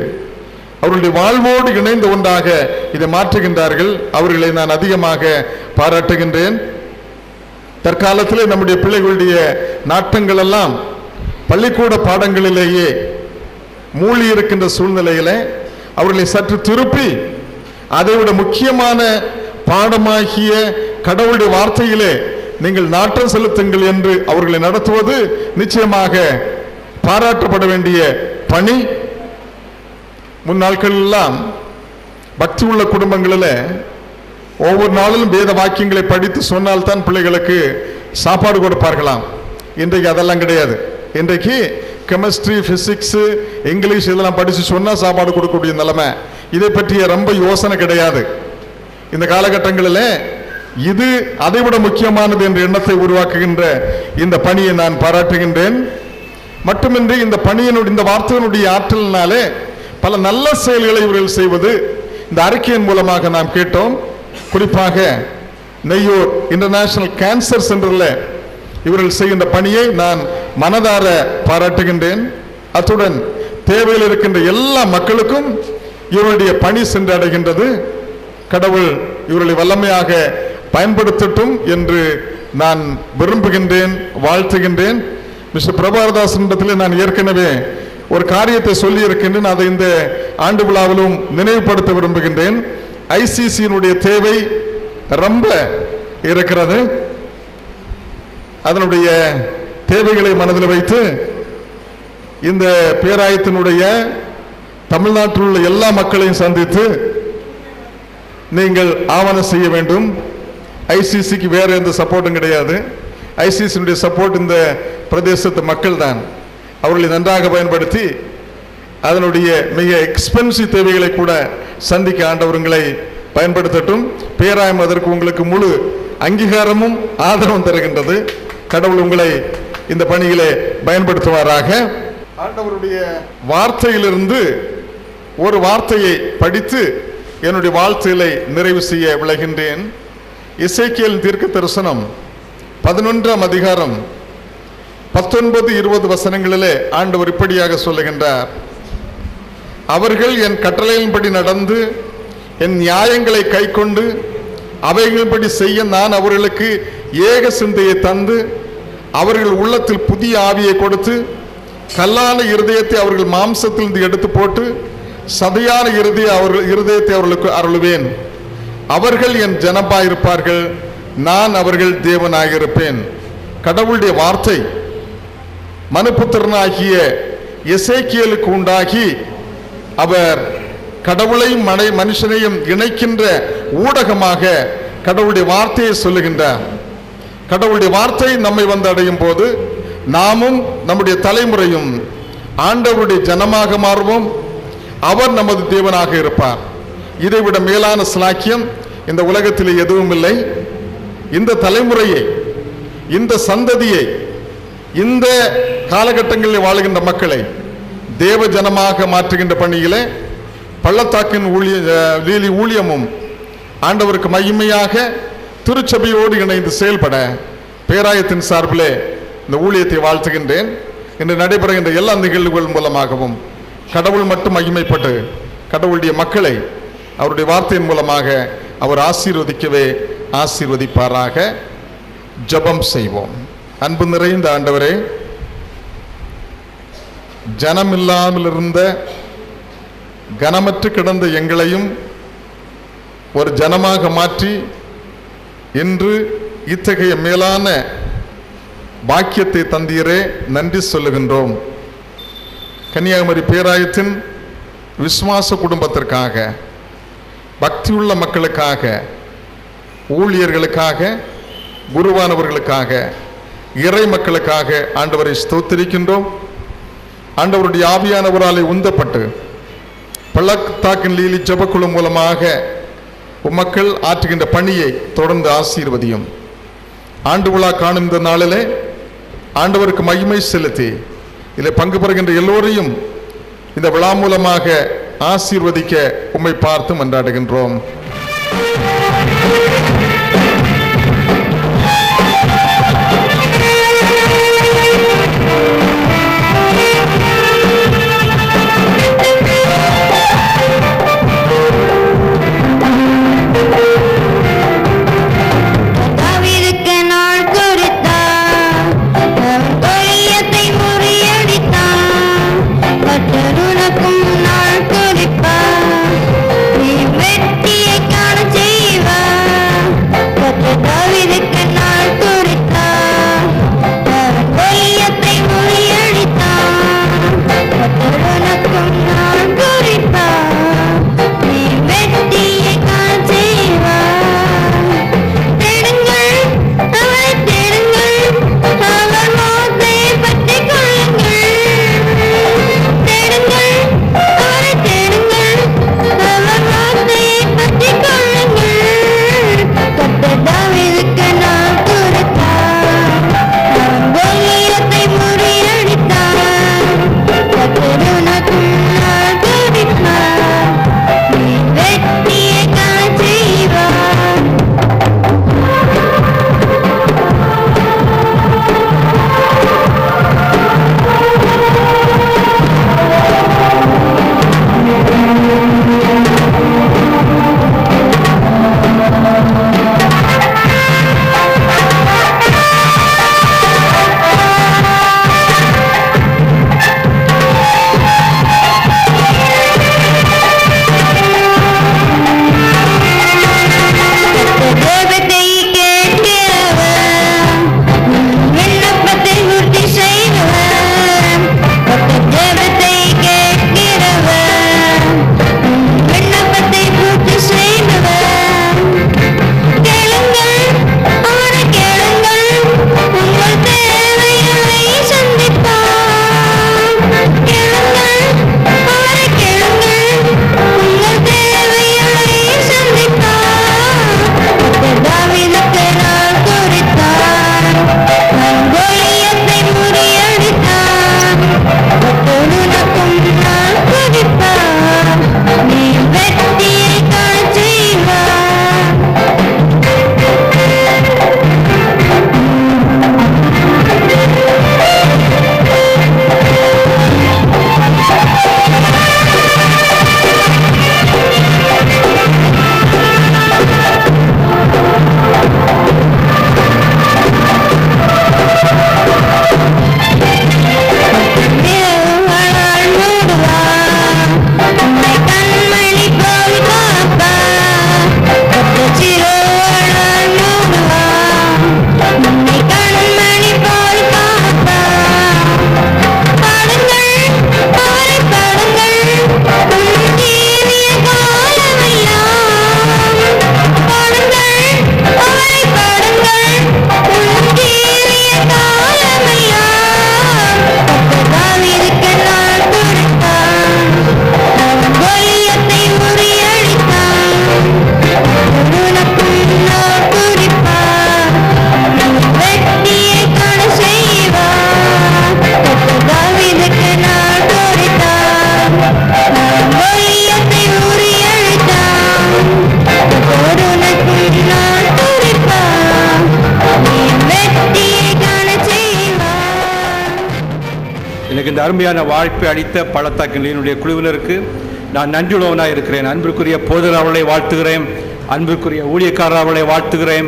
அவருடைய வாழ்வோடு இணைந்த ஒன்றாக இதை மாற்றுகின்றார்கள். அவர்களை நான் அதிகமாக பாராட்டுகின்றேன். தற்காலத்திலே நம்முடைய பிள்ளைகளுடைய நாட்டங்கள் எல்லாம் பள்ளிக்கூட பாடங்களிலேயே மூழ்கி இருக்கின்ற சூழ்நிலையில அவர்களை சற்று திருப்பி அதைவிட முக்கியமான பாடமாகிய கடவுளுடைய வார்த்தையிலே நீங்கள் நாட்டம் செலுத்துங்கள் என்று அவர்களை நடத்துவது நிச்சயமாக பாராட்டப்பட வேண்டிய பணி. முன்னாட்கள் எல்லாம் பக்தி உள்ள குடும்பங்களில் ஒவ்வொரு நாளிலும் வேத வாக்கியங்களை படித்து சொன்னால்தான் பிள்ளைகளுக்கு சாப்பாடு கொடுப்பார்களாம். இன்றைக்கு அதெல்லாம் கிடையாது. இன்றைக்கு கெமிஸ்ட்ரி, பிசிக்ஸ், இங்கிலீஷ் இதெல்லாம் படித்து சொன்னால் சாப்பாடு கொடுக்கக்கூடிய நிலைமை. இதை பற்றிய ரொம்ப யோசனை கிடையாது. இந்த காலகட்டங்களில் இது அதைவிட முக்கியமானது என்ற எண்ணத்தை உருவாக்குகின்ற இந்த பணியை நான் பாராட்டுகின்றேன். மட்டுமின்றி இந்த பணியினுடைய இந்த வார்த்தையினுடைய ஆற்றலினாலே பல நல்ல செயல்களை இவர்கள் செய்வது இந்த அறிக்கையின் மூலமாக நாம் கேட்டோம். குறிப்பாக நெய்யூர் இன்டர்நேஷனல் கேன்சர் சென்டரில் இவர்கள் செய்கின்ற பணியை நான் மனதார பாராட்டுகின்றேன். அத்துடன் தேவையில் இருக்கின்ற எல்லா மக்களுக்கும் இவருடைய பணி சென்று அடைகின்றது. கடவுள் இவர்களை வல்லமையாக பயன்படுத்தட்டும் என்று நான் விரும்புகின்றேன், வாழ்த்துகின்றேன். மிஸ்டர் பிரபாகரதாசனிடத்திலே நான் ஏற்கனவே ஒரு காரியத்தை சொல்லி இருக்கின்றேன். அதை இந்த ஆண்டு விழாவிலும் நினைவுபடுத்த விரும்புகின்றேன். ஐசிசியினுடைய தேவை ரொம்ப இருக்கிறது. அதனுடைய தேவைகளை மனதில் வைத்து இந்த பேராயத்தினுடைய தமிழ்நாட்டில் உள்ள எல்லா மக்களையும் சந்தித்து நீங்கள் ஆவணம் செய்ய வேண்டும். ஐசிசிக்கு வேற எந்த சப்போர்ட்டும் கிடையாது. ஐசிசியினுடைய சப்போர்ட் இந்த பிரதேசத்து மக்கள் தான். அவர்களை நன்றாக பயன்படுத்தி அதனுடைய மிக எக்ஸ்பென்சிவ் தேவைகளை கூட சந்திக்க ஆண்டவர்களை பயன்படுத்தட்டும். பேராயம் அதற்கு உங்களுக்கு முழு அங்கீகாரமும் ஆதரவும் தருகின்றது. கடவுள் உங்களை இந்த பணியிலே பயன்படுத்துவாராக. ஆண்டவருடைய வார்த்தையிலிருந்து ஒரு வார்த்தையை படித்து என்னுடைய வாழ்த்துக்களை நிறைவு செய்ய விளைகின்றேன். எசேக்கியேல் தீர்க்க தரிசனம் 11ஆம் அதிகாரம் 19-20 வசனங்களிலே ஆண்டவர் இப்படியாக சொல்லுகின்றார். அவர்கள் என் கட்டளையின்படி நடந்து என் நியாயங்களை கைக்கொண்டு அவைகளின்படி செய்ய நான் அவர்களுக்கு ஏக சிந்தையை தந்து அவர்கள் உள்ளத்தில் புதிய ஆவியை கொடுத்து கல்லான இருதயத்தை அவர்கள் மாம்சத்திலிருந்து எடுத்து போட்டு சதையான இருதயத்தை அவர்களுக்கு அருளுவேன். அவர்கள் என் ஜனமாயிருப்பார்கள், நான் அவர்கள் தேவனாயிருப்பேன். கடவுளுடைய வார்த்தை மனுபுத்திரனாகிய எசேக்கியேலுக்கு உண்டாகி அவர் கடவுளையும் மனுஷனையும் இணைக்கின்ற ஊடகமாக கடவுளுடைய வார்த்தையை சொல்லுகின்றார். கடவுளுடைய வார்த்தை நம்மை வந்து அடையும் போது நாமும் நம்முடைய தலைமுறையும் ஆண்டவருடைய ஜனமாக மாறுவோம். அவர் நமது தேவனாக இருப்பார். இதைவிட மேலான ஸ்லாக்கியம் இந்த உலகத்திலே எதுவும் இல்லை. இந்த தலைமுறையை, இந்த சந்ததியை, இந்த காலகட்டங்களில் வாழுகின்ற மக்களை தேவ ஜனமாக மாற்றுகின்ற பணியிலே பள்ளத்தாக்கின் லீலி ஊழியமும் ஆண்டவருக்கு மகிமையாக திருச்சபையோடு இணைந்து செயல்பட பேராயத்தின் சார்பிலே இந்த ஊழியத்தை வாழ்த்துகின்றேன். இன்று நடைபெறுகின்ற எல்லா நிகழ்வுகள் மூலமாகவும் கடவுள் மட்டும் மகிமைப்பட்டு கடவுளுடைய மக்களை அவருடைய வார்த்தையின் மூலமாக அவர் ஆசீர்வதிக்கவே ஆசீர்வதிப்பாராக. ஜெபம் செய்வோம். அன்பு நிறைந்த ஆண்டவரே, ஜனமில்லாமல் இருந்த கனமற்று கிடந்த எங்களையும் ஒரு ஜனமாக மாற்றி இன்று இத்தகைய மேலான பாக்கியத்தை தந்தீரே, நன்றி சொல்லுகின்றோம். கன்னியாகுமரி பேராயத்தின் விசுவாச குடும்பத்திற்காக, பக்தியுள்ள மக்களுக்காக, ஊழியர்களுக்காக, குருவானவர்களுக்காக, இறை மக்களுக்காக ஆண்டவரை ஸ்தோத்திரிக்கின்றோம். ஆண்டவருடைய ஆவியானவராலே உந்தப்பட்டு பள்ளத்தாக்கின் லீலி ஜெபக்குழு மூலமாக மக்கள் ஆற்றுகின்ற பணியை தொடர்ந்து ஆசீர்வதியும். ஆண்டு விழா காணும் இந்த நாளிலே ஆண்டவருக்கு மகிமை செலுத்தி இதில் பங்கு பெறுகின்ற எல்லோரையும் இந்த விழா மூலமாக ஆசீர்வதிக்க உம்மை பார்த்து மன்றாடுகின்றோம். எனக்கு இந்த அருமையான வாய்ப்பை அளித்த பள்ளத்தாக்கினுடைய குழுவினருக்கு நான் நன்றியுள்ளவனாக இருக்கிறேன். அன்பிற்குரிய போதகர் அவர்களை வாழ்த்துகிறேன். அன்பிற்குரிய ஊழியக்காரர் அவர்களை வாழ்த்துகிறேன்.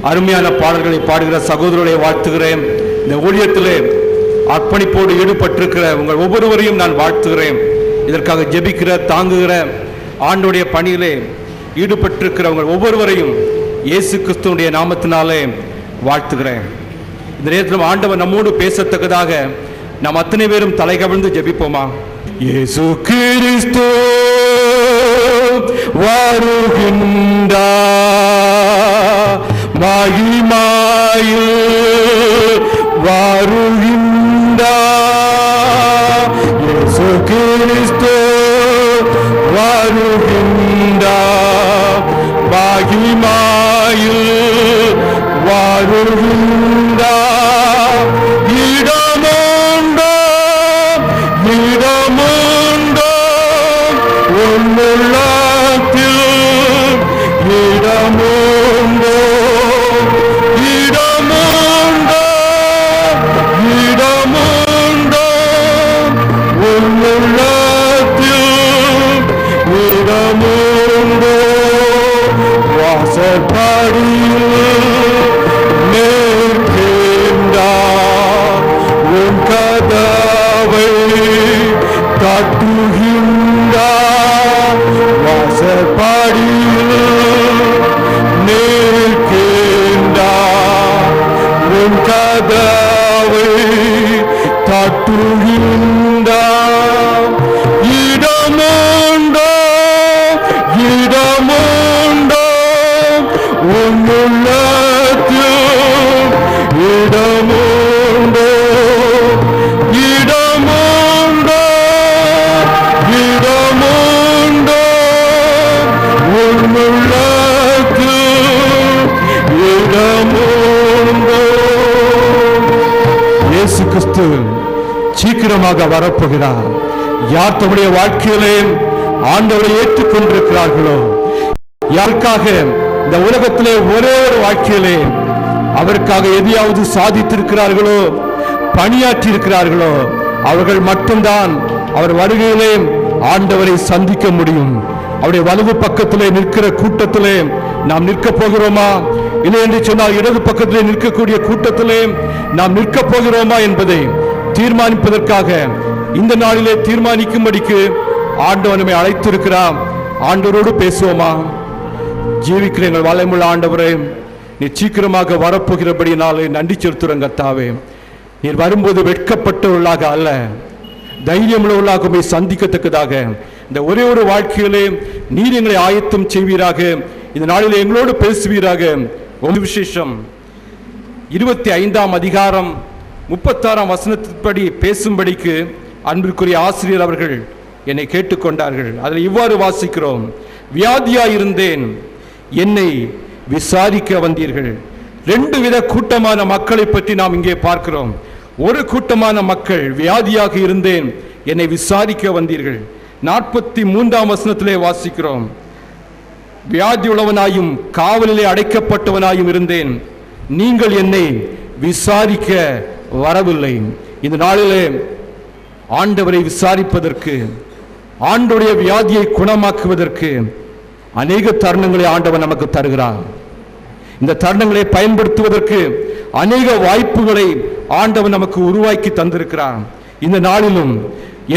அருமையான பாடல்களை பாடுகிற சகோதரர்களை வாழ்த்துகிறேன். இந்த ஊழியத்திலே அர்ப்பணிப்போடு ஈடுபட்டிருக்கிற உங்கள் ஒவ்வொருவரையும் நான் வாழ்த்துகிறேன். இதற்காக ஜெபிக்கிற தாங்குகிற ஆண்டுடைய பணியிலே ஈடுபட்டிருக்கிற உங்கள் ஒவ்வொருவரையும் இயேசு கிறிஸ்துவினுடைய நாமத்தினாலே வாழ்த்துகிறேன். இந்த நேரத்தில் ஆண்டவர் நம்மோடு பேசத்தக்கதாக நாம் அத்தனை பேரும் தலை கவிழ்ந்து ஜெபிப்போமா? இயேசு கிறிஸ்து வருகின்றார், மகிமையில் வருகின்றார். இயேசு கிறிஸ்து வருகின்றார், மகிமையில் வருகின்றார். இடமுண்டோ இடமுண்டோ உள்ளத்தில், இடமுண்டோ இடமுண்டோ இடமுண்டோ உள்ளத்தில், இடமுண்டோ வாசற்படியில் நிற்கின்றார், உன் கதவை தட்டுகின்றார். வாசற்படியில் நிற்கின்றார், உன் கதவை தட்டுகின்றார். இடமுண்டோ இடமுண்டோ உன் உள்ளத்தில், இடமுண்டோ இடமுண்டோ இடமுண்டோ உன் உள்ளத்தில், இடமுண்டோ. இயேசு கிறிஸ்து சீக்கிரமாக வரப்போகிறார். யார் தம்முடைய வாழ்க்கையிலே ஆண்டவரை ஏற்றுக்கொண்டிருக்கிறார்களோ, யாருக்காக இந்த உலகத்திலே ஒரே ஒரு வாழ்க்கையிலே அவருக்காக எதையாவது சாதித்திருக்கிறார்களோ, பணியாற்றி இருக்கிறார்களோ, அவர்கள் மட்டும்தான் அவர் வருகையிலே ஆண்டவரை சந்திக்க முடியும். அவருடைய வலது பக்கத்திலே நிற்கிற கூட்டத்திலே நாம் நிற்க போகிறோமா, இல்லை என்று சொன்னால் இடது பக்கத்திலே நிற்கக்கூடிய கூட்டத்திலே நாம் நிற்க போகிறோமா என்பதை தீர்மானிப்பதற்காக இந்த நாளிலே தீர்மானிக்கும்படிக்கு ஆண்டவர் நம்மை அழைத்திருக்கிறார். ஆண்டவரோடு பேசுவோமா? ஜீவிக்கிற எங்கள் வல்லமையுள்ள ஆண்டவரே, நீர் சீக்கிரமாக வரப்போகிறபடினாலே நன்றி செலுத்துகிறோம் கர்த்தாவே. நீர் வரும்போது வெட்கப்பட்டவர்களாக அல்ல, தைரியமுள்ளவர்களாக போய் சந்திக்கத்தக்கதாக இந்த ஒரே ஒரு வாழ்க்கையிலே நீர் எங்களை ஆயத்தம் செய்வீராக. இந்த நாளிலே எங்களோடு பேசுவீராக. ஒரு விசேஷம் 25ஆம் அதிகாரம் 36ஆம் வசனத்தின்படி பேசும்படிக்கு அன்பிற்குரிய ஆசிரியர் அவர்கள் என்னை கேட்டுக்கொண்டார்கள். அதில் இவ்வாறு வாசிக்கிறோம்: வியாதியாயிருந்தேன், என்னை விசாரிக்க வந்தீர்கள். ரெண்டு வித கூட்டமான மக்களை பற்றி நாம் இங்கே பார்க்கிறோம். ஒரு கூட்டமான மக்கள், வியாதியாக இருந்தேன், என்னை விசாரிக்க வந்தீர்கள். 43ஆம் வசனத்திலே வாசிக்கிறோம்: வியாதி உள்ளவனாயும் காவலிலே அடைக்கப்பட்டவனாயும் இருந்தேன், நீங்கள் என்னை விசாரிக்க வரவில்லை. இந்த நாளிலே ஆண்டவரை விசாரிப்பதற்கு, ஆண்டவருடைய வியாதியை குணமாக்குவதற்கு அநேக தருணங்களை ஆண்டவர் நமக்கு தருகிறார். இந்த தருணங்களை பயன்படுத்துவதற்கு அநேக வாய்ப்புகளை ஆண்டவர் நமக்கு உருவாக்கி தந்திருக்கிறார். இந்த நாளிலும்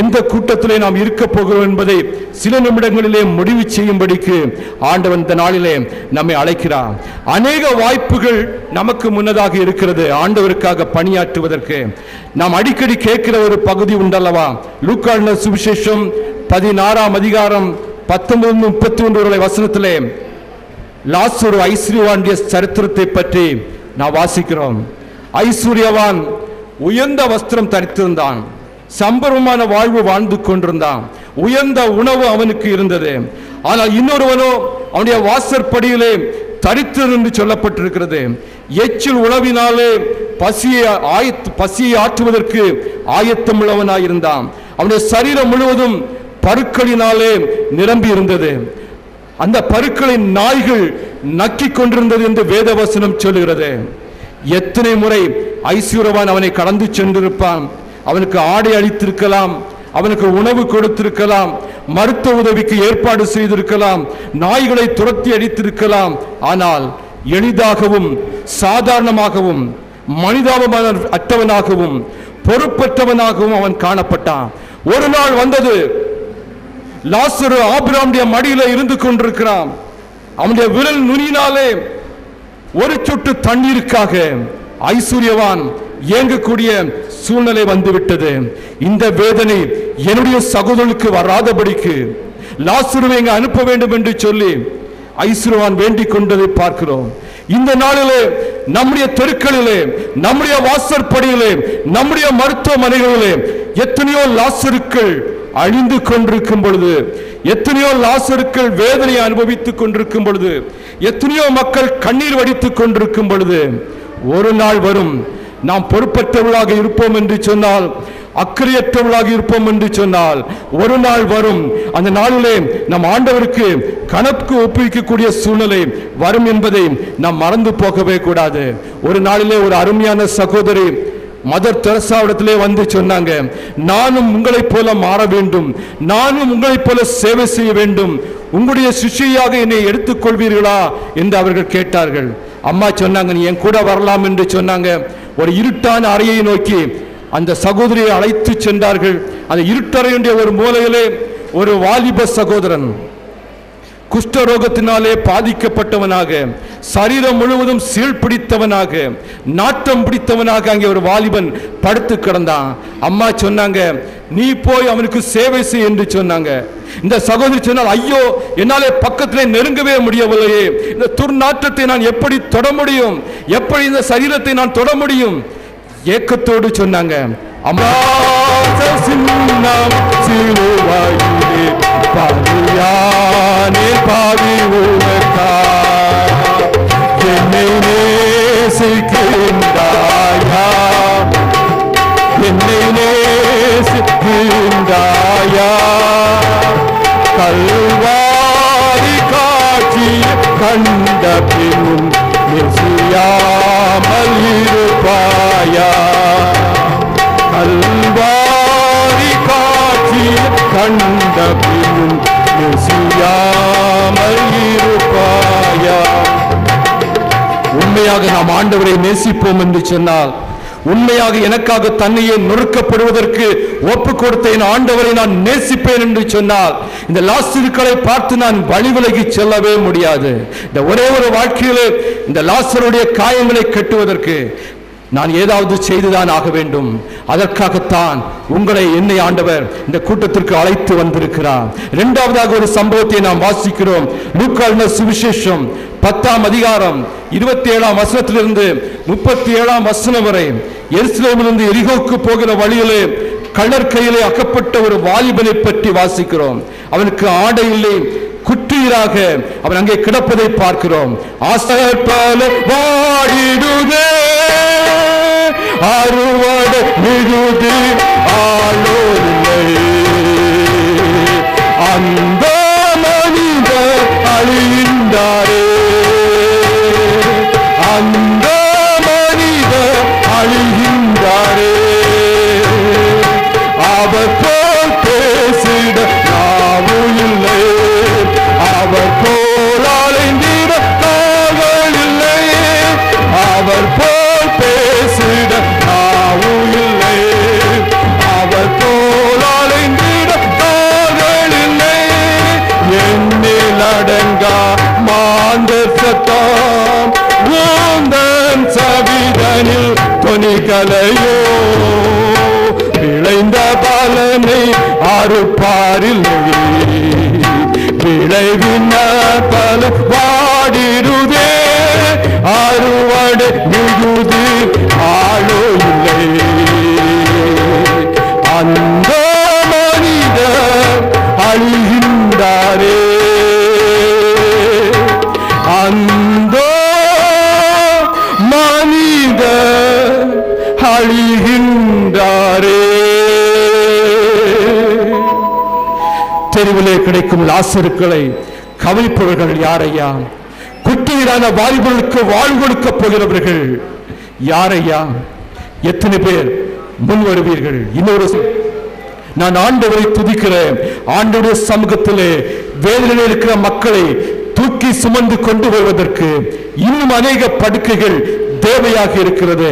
எந்த கூட்டத்திலே நாம் இருக்க போகிறோம் என்பதை சில நிமிடங்களிலே முடிவு செய்யும்படிக்கு ஆண்டவன் இந்த நாளிலே நம்மை அழைக்கிறார். அநேக வாய்ப்புகள் நமக்கு முன்னதாக இருக்கிறது ஆண்டவருக்காக பணியாற்றுவதற்கு. நாம் அடிக்கடி கேட்கிற ஒரு பகுதி உண்டல்லவா? லூக்கா எழுதின சுவிசேஷம் 16ஆம் அதிகாரம் 19-31 வசனத்திலே லாசரு ஐஸ்வர்யவானுடைய சரித்திரத்தை பற்றி நாம் வாசிக்கிறோம். ஐஸ்வர்யவான் உயர்ந்த வஸ்திரம் தரித்திருந்தான், சம்பரமான வாழ்வு வாழ்ந்து கொண்டிருந்தான், உயர்ந்த உணவு அவனுக்கு இருந்தது. ஆனால் இன்னொருவனோ அவனுடைய வாசற்படியிலே தரித்திரன் என்று சொல்லப்பட்டிருக்கிறது. எச்சில் உணவினாலே பசியை ஆற்றுவதற்கு ஆயத்தம் உள்ளவனாயிருந்தான். அவனுடைய சரீரம் முழுவதும் பருக்களினாலே நிரம்பி இருந்தது. அந்த பருக்களின் நாய்கள் நக்கிக் கொண்டிருந்தது என்று வேதவசனம் சொல்லுகிறது. எத்தனை முறை ஐஸ்வர்யவான் அவனை கடந்து சென்றிருப்பான். அவனுக்கு ஆடை அளித்திருக்கலாம், அவனுக்கு உணவு கொடுத்திருக்கலாம், மருத்துவ உதவிக்கு ஏற்பாடு செய்திருக்கலாம், நாய்களை துரத்தி அடித்திருக்கலாம். ஆனால் எளிதாகவும் சாதாரணமாகவும் மனிதாபமான அற்றவனாகவும் பொறுப்பற்றவனாகவும் அவன் காணப்பட்டான். ஒரு நாள் வந்தது, லாசரு ஆபிரகாமுடைய மடியில இருந்து கொண்டிருக்கிறான். அவனுடைய விரல் நுனியினாலே ஒரு சொட்டு தண்ணீருக்காக ஐஸ்வர்யவான் இயங்கக்கூடிய சூழ்நிலை வந்துவிட்டது. இந்த வேதனை என்னுடைய சகோதரனுக்கு வராதபடிக்கு லாசருவை இங்கு அனுப்ப வேண்டும் என்று சொல்லி ஐஸ்வர்யவான் வேண்டிக் கொண்டதை பார்க்கிறோம். இந்த நாளிலே நம்முடைய தெருக்களிலே, நம்முடைய வாசற்படியிலே, நம்முடைய மருத்துவமனைகளிலே எத்தனையோ லாசருக்கள் அழிந்து கொண்டிருக்கும் பொழுது, எத்தனையோ லாசருக்கள் வேதனையை அனுபவித்துக் கொண்டிருக்கும் பொழுது, எத்தனையோ மக்கள் கண்ணீர் வடித்துக் கொண்டிருக்கும் பொழுது, ஒரு நாள் வரும் நாம் பொறுப்பற்றவர்களாக இருப்போம் என்று சொன்னால், அக்கறையற்றவர்களாக இருப்போம் என்று சொன்னால், ஒரு நாள் வரும், அந்த நாளிலே நம் ஆண்டவருக்கு கணக்கு ஒப்புவிக்கக்கூடிய சூழ்நிலை வரும் என்பதை நாம் மறந்து போகவே கூடாது. ஒரு நாளிலே ஒரு அருமையான சகோதரி மதர் தெரசாவிடத்திலே வந்து சொன்னாங்க, நானும் உங்களைப் போல மாற வேண்டும், நானும் உங்களைப் போல சேவை செய்ய வேண்டும், உங்களுடைய சிஷ்யாக என்னை எடுத்துக்கொள்வீர்களா என்று அவர்கள் கேட்டார்கள். அம்மா சொன்னாங்க, நீ என் கூட வரலாம் என்று சொன்னாங்க. ஒரு இருட்டான அறையை நோக்கி அந்த சகோதரியை அழைத்து சென்றார்கள். அந்த இருட்டறையுடைய ஒரு மூலையிலே ஒரு வாலிப சகோதரன் குஷ்டரோகத்தினாலே பாதிக்கப்பட்டவனாக, சரீரம் முழுவதும் சீழ்பிடித்தவனாக, நாட்டம் பிடித்தவனாக அங்கே ஒரு வாலிபன் படுத்து கிடந்தான். அம்மா சொன்னாங்க, நீ போய் அவனுக்கு சேவை செய் என்று சொன்னாங்க. இந்த சகோதரி சொன்னால், ஐயோ என்னாலே பக்கத்திலே நெருங்கவே முடியவில்லையே, இந்த துர்நாற்றத்தை நான் எப்படி தொட முடியும், எப்படி இந்த சரீரத்தை நான் தொட முடியும்? ஏக்கத்தோடு சொன்னாங்க, அம்மா சிலுவையிலே பாவியானே பாவி உனக்காய் என்னை நேசிக்கின்றாயா, என்னை நேசிக்கின்றாயா, கல்வாரி காட்சியை கண்ட பின்னும் நேசியாமல் இருப்பாயா, கல்வாரி காட்சியை கண்ட பின்னும் நேசியாமல் இருப்பாயா. உண்மையாக நாம் ஆண்டவரை நேசிப்போம் என்று சொன்னால், உண்மையாக எனக்காக தன்னையே நொறுக்கப்படுவதற்கு ஒப்பு கொடுத்த என் ஆண்டவரை நான் நேசிப்பேன் என்று சொன்னால், இந்த லாசருக்களை பார்த்து நான் வழி விலகி செல்லவே முடியாது. இந்த ஒரே ஒரு வாழ்க்கையிலே இந்த லாசருடைய காயங்களை கட்டுவதற்கு நான் ஏதாவது செய்துதான் ஆக வேண்டும். அதற்காகத்தான் உங்களை என்னை ஆண்டவர் இந்த கூட்டத்திற்கு அழைத்து வந்திருக்கிறார். இரண்டாவதாக ஒரு சம்பவத்தை நாம் வாசிக்கிறோம். லூக்கா எழுதின சுவிசேஷம் 10ஆம் அதிகாரம் 27ஆம் வசனத்திலிருந்து 37ஆம் வசனம் வரை. எருசலேமிலிருந்து எரிகோவுக்கு போகிற வழியிலே கள்ளர் கையிலே அகப்பட்ட ஒரு வாலிபனை பற்றி வாசிக்கிறோம். அவனுக்கு ஆடை இல்லை, குற்றீராக அவன் அங்கே கிடப்பதை பார்க்கிறோம். ஆசாரியர் போல வாடிடுதே, அறுவடை மிகுதி ஆளோரில்லை, அந்த மனிதர் அழிந்தாரே, அந்த மனிதர் அழிந்தாரே, அவர் போல் பேசிட நாவும் இல்லை, அவர் போல் அலைந்திட நாங்கள் இல்லை, அவர் போல் பேசிட நாவும் இல்லை, அவர் போல் அலைந்திட நாங்கள் இல்லை, என்னில் அடங்கா மாந்தர் சத்தம் உந்தன் சவிதனில் தொனிகளையோ, விளைந்த பலனை அறுப்பாரில்லை, விளைவின பல வாடிடுதே, அறுவடை மிகுதி ஆளோ இல்லை, அந்த மனிதர் அழிகின்றாரே, அந்த மனிதர் அழிகின்றாரே. தெருவிலே கிடைக்கும் லாசருக்களை கவிழ்ப்பவர்கள் யாரையா? குற்றீரான வாலிபர்களுக்கு வாழ்வு கொடுக்க போகிறவர்கள் யாரையா? எத்தனை பேர் முன் வருவீர்கள்? இன்னொரு நான் ஆண்டவரை துதிக்கிறேன். ஆண்டவருடைய சமூகத்திலே வேதனையில் இருக்கிற மக்களை தூக்கி சுமந்து கொண்டு வருவதற்கு இன்னும் அநேக படுக்கைகள் தேவையாக இருக்கிறது.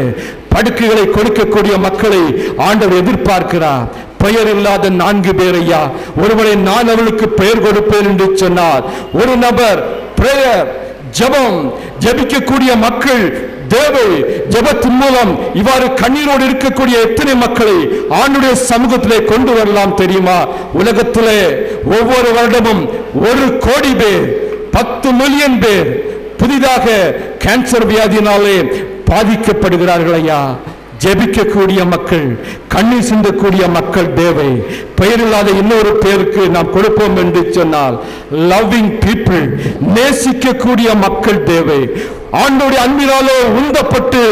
படுக்கைகளை கொடுக்கக்கூடிய மக்களை ஆண்டவர் எதிர்பார்க்கிறார். பெயர் இல்லாத 4 பேர் ஐயா, ஒருவரை நான் அவளுக்கு பெயர் கொடுப்பேன் என்று சொன்னார். ஒரு நபர் பிரேயர் ஜெபம், ஜெபிக்கக்கூடிய மக்கள் தேவை. ஜெபத்தின் மூலம் இவ்வாறு கண்ணீரோடு இருக்கக்கூடிய எத்தனை மக்களை ஆண்டுடைய சமூகத்திலே கொண்டு வரலாம் தெரியுமா? உலகத்திலே ஒவ்வொரு வருடமும் 1 கோடி பேர், 10 மில்லியன் பேர் புதிதாக கேன்சர் வியாதியினாலே பாதிக்கப்படுகிறார்கள் ஐயா. ஜெபிக்கக்கூடிய மக்கள், கண்ணீர் சிந்தக்கூடிய மக்கள் தேவை. பெயரில்லாத இன்னொரு பேருக்கு நாம் கொடுப்போம் என்று சொன்னால் லவ்விங் பீப்புள், நேசிக்கக்கூடிய மக்கள் தேவை. ஆண்டவருடைய அன்பினாலே உந்தப்பட்டு,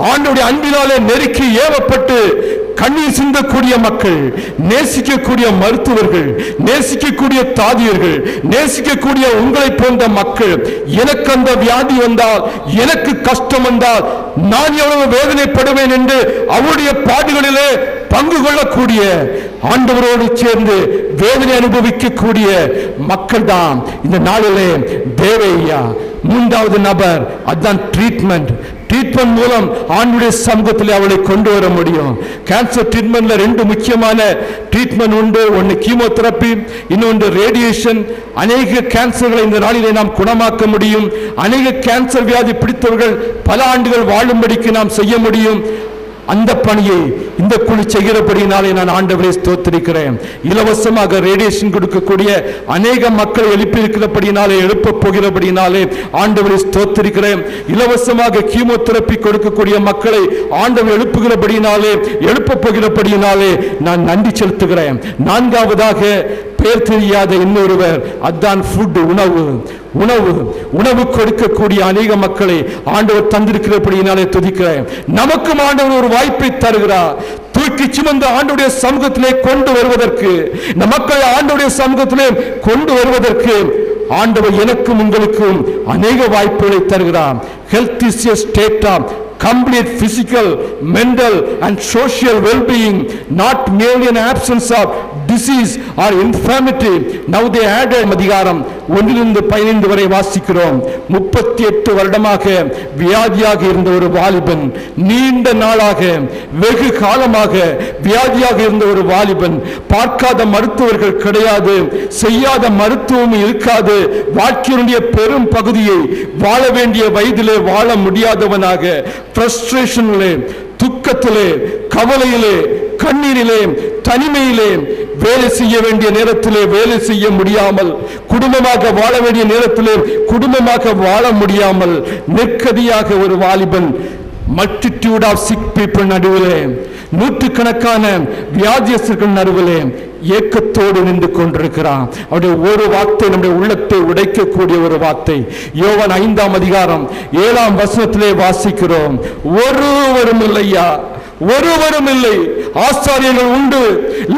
ஆண்டவருடைய அன்பினாலே நெருக்கி ஏவப்பட்டு கண்ணீர் சிந்தக்கூடிய மக்கள், நேசிக்கக்கூடிய மருத்துவர்கள், நேசிக்கக்கூடிய தாதியர்கள், நேசிக்கக்கூடிய உங்களை போன்ற மக்கள். எனக்கு அந்த வியாதி வந்தால், எனக்கு கஷ்டம் வந்தால் நான் எவ்வளவு வேதனைப்படுவேன் என்று அவருடைய பாடுகளிலே பங்கு கொள்ளக்கூடிய, ஆண்டவரோடு சேர்ந்து வேதனை அனுபவிக்கக்கூடிய மக்கள் தான் இந்த நாளிலே தேவையா. 3வது நபர், அதுதான் ட்ரீட்மெண்ட். ட்ரீட்மெண்ட் மூலம் ஆண்டுடைய சமூகத்தில் அவளை கொண்டு வர முடியும். கேன்சர் ட்ரீட்மெண்ட்ல 2 முக்கியமான ட்ரீட்மெண்ட் உண்டு. ஒன்று கீமோதெரப்பி, இன்னொன்று ரேடியேஷன். அநேக கேன்சர்களை இந்த நாளிலே நாம் குணமாக்க முடியும். அநேக கேன்சர் வியாதி பிடித்தவர்கள் பல ஆண்டுகள் வாழும்படிக்கு நாம் செய்ய முடியும். அந்த பணியை இந்த குழு செய்கிறபடினாலே நான் ஆண்டவரை ஸ்தோத்திரிக்கிறேன். இலவசமாக ரேடியேஷன் கொடுக்கக்கூடிய அநேக மக்களை எழுப்பியிருக்கிறபடினாலே, எழுப்ப போகிறபடினாலே ஆண்டவரை ஸ்தோத்திரிக்கிறேன். இலவசமாக கீமோதெரப்பி கொடுக்கக்கூடிய மக்களை ஆண்டவர் எழுப்புகிறபடினாலே, எழுப்ப போகிறபடினாலே நான் நன்றி செலுத்துகிறேன். 4வதாக பேர் தெரியாத இன்னொருவர், அதுதான் ஃபுட், உணவு. உணவு கொடுக்கக்கூடிய அநேக மக்களை ஆண்டவர் தந்திருக்கிறபடினாலே துதிக்கிறேன். நமக்கும் ஆண்டவர் ஒரு வாய்ப்பை தருகிறார். தூக்கி சுமந்து ஆண்டவருடைய சமூகத்திலே கொண்டு வருவதற்கு, இந்த மக்களை ஆண்டவருடைய சமூகத்திலே கொண்டு வருவதற்கு ஆண்டவர் எனக்கும் உங்களுக்கும் அநேக வாய்ப்புகளை தருகிறார். Health is a state of complete physical, mental and social well-being, not merely an absence of disease or infirmity. Now they added அதிகாரம் 1-15 வரை வாசிக்கிறோம். 38 வருடமாக வியாதியாக இருந்த ஒரு வாலிபன், நீண்ட நாளாக வெகு காலமாக வியாதியாக இருந்த ஒரு வாலிபன், பார்க்காத மருத்துவர்கள் கிடையாது, செய்யாத மருத்துவம் இருக்காது, வாழ்க்கையினுடைய பெரும் பகுதியை வாழ வேண்டிய வயதிலே வாழ முடியாதவனாக, ஃப்ரஸ்ட்ரேஷனிலே, துக்கத்திலே, கவலையிலே, கண்ணீரிலே, தனிமையிலே, வேலை செய்ய வேண்டிய நேரத்திலே வேலை செய்ய முடியாமல், குடும்பமாக வாழ வேண்டிய நேரத்திலே குடும்பமாக வாழ முடியாமல் நிற்கதியாக ஒரு வாலிபன் மல்டிடியூட் ஆஃப் சிக் பீப்புள் நடுவிலே, நூற்றுக்கணக்கான வியாதியஸ்தர்கள் நடுவிலே ஏக்கத்தோடு நின்று கொண்டிருக்கிறான். அவருடைய ஒரு வார்த்தை நம்முடைய உள்ளத்தை உடைக்கக்கூடிய ஒரு வார்த்தை. யோவான் 5ஆம் அதிகாரம் 7ஆம் வசனத்திலே வாசிக்கிறோம். ஒருவரும் இல்லையா, ஒருவரும் இல்லை. ஆசாரியர்கள் உண்டு,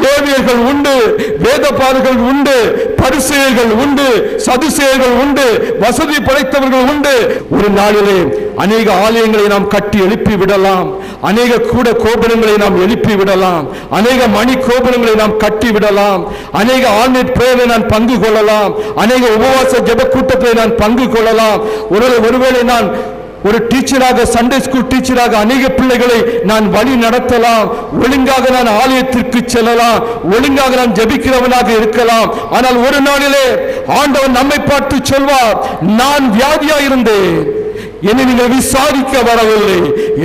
லேவியர்கள் உண்டு, வேதபாரகர்கள் உண்டு, பரிசேயர்கள் உண்டு, சதுசேயர்கள் உண்டு, வசதி படைத்தவர்கள் உண்டு. ஒரு நாளிலே அநேக ஆலயங்களை நாம் கட்டி எழுப்பி விடலாம், அநேக கூட கோபுரங்களை நாம் எழுப்பி விடலாம், அநேக மணி கோபுரங்களை நாம் கட்டி விடலாம், அநேக ஆன்லைன் பிரேயரை நான் பங்கு கொள்ளலாம், அநேக உபவாச ஜெப கூட்டத்தை நான் பங்கு கொள்ளலாம். ஒருவேளை நான் ஒரு டீச்சராக, சண்டே ஸ்கூல் டீச்சராக அநேக பிள்ளைகளை நான் வழி நடத்தலாம், ஒழுங்காக நான் ஆலயத்திற்கு செல்லலாம், ஒழுங்காக நான் ஜெபிக்கிறவனாக இருக்கலாம். ஆனால் ஒரு நாளிலே ஆண்டவர் நம்மை பார்த்து சொல்வார், நான் வியாதியா இருந்தேன், என்னை நீங்கள் விசாரிக்க வரவில்லை.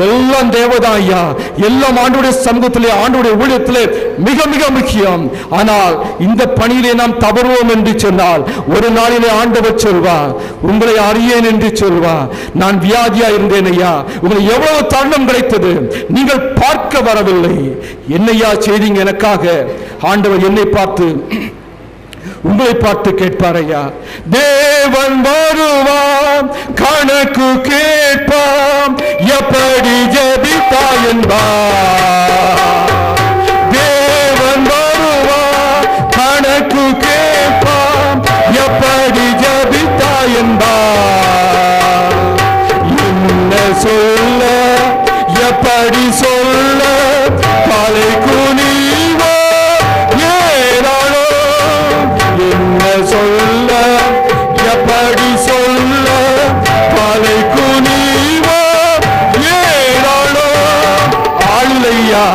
எல்லாம் தேவதான் ஐயா, எல்லாம் ஆண்டவருடைய சமூகத்திலே, ஆண்டவருடைய ஊழியத்திலே மிக மிக முக்கியம். ஆனால் இந்த பணியிலே நாம் தவறுவோம் என்று சொன்னால் ஒரு நாளிலே ஆண்டவர் சொல்வார், உங்களை அறியேன் என்று சொல்வார். நான் வியாதியா இருந்தேன் ஐயா, உங்களுக்கு எவ்வளவு தருணம் கிடைத்தது, நீங்கள் பார்க்க வரவில்லை, என்னையா செய்தீங்க எனக்காக? ஆண்டவர் என்னை பார்த்து, உங்களை பார்த்து கேட்பார் ஐயா. தேவன் வருவான், கணக்கு கேட்பான், எப்படி ஜெபித்தாய் என்பார். தேவன் வருவான், கணக்கு கேட்பான், எப்படி ஜெபித்தாய் என்பார். என்ன சொல்ல, எப்படி சொல்ல, காலை குனிவோ ஏறாளோ, என்ன சொல்ல, எப்படி சொல்ல, காலை குனிவோ ஏறாளோ. ஆள் இல்லையா,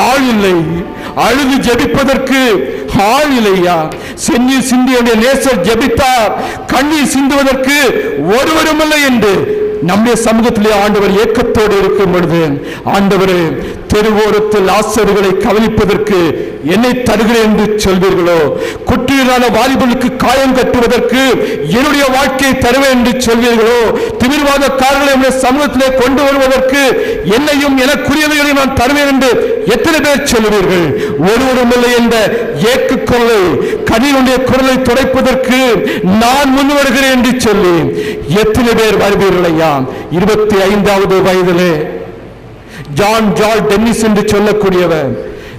ஆள் இல்லை. அழுது ஜெபிப்பதற்கு ஆள் இல்லையா, செந்நீர் சிந்தியுடைய நேசர் ஜெபித்தார், கண்ணீர் சிந்துவதற்கு ஒருவரும் இல்லை என்று நம்முடைய சமூகத்திலே ஆண்டவர் ஏக்கத்தோடு இருக்கும் பொழுது, ஆண்டவரே தெருவோரத்தில் ஆசிரியர்களை கவனிப்பதற்கு என்னை தருகிறேன் என்று சொல்வீர்களோ, குற்றியலான வாலிபர்களுக்கு காயம் கட்டுவதற்கு என்னுடைய வாழ்க்கையை தருவேன் என்று சொல்வீர்களோ, திமிர்வாதக்காரர்களை நம்முடைய சமூகத்திலே கொண்டு வருவதற்கு என்னையும் எனக்குரியவைகளையும் நான் தருவேன் என்று எத்தனை பேர் சொல்லுவீர்கள்? ஒருவரும் இல்லை என்ற ஏக்கு குரலை, கனியுடைய குரலை துடைப்பதற்கு நான் முன் வருகிறேன் என்று சொல்லி எத்தனை பேர் வருவீர்கள் ஐயா? 25வது வயதிலே ஜான் டென்னிஸ் என்று சொல்லக்கூடியவர்,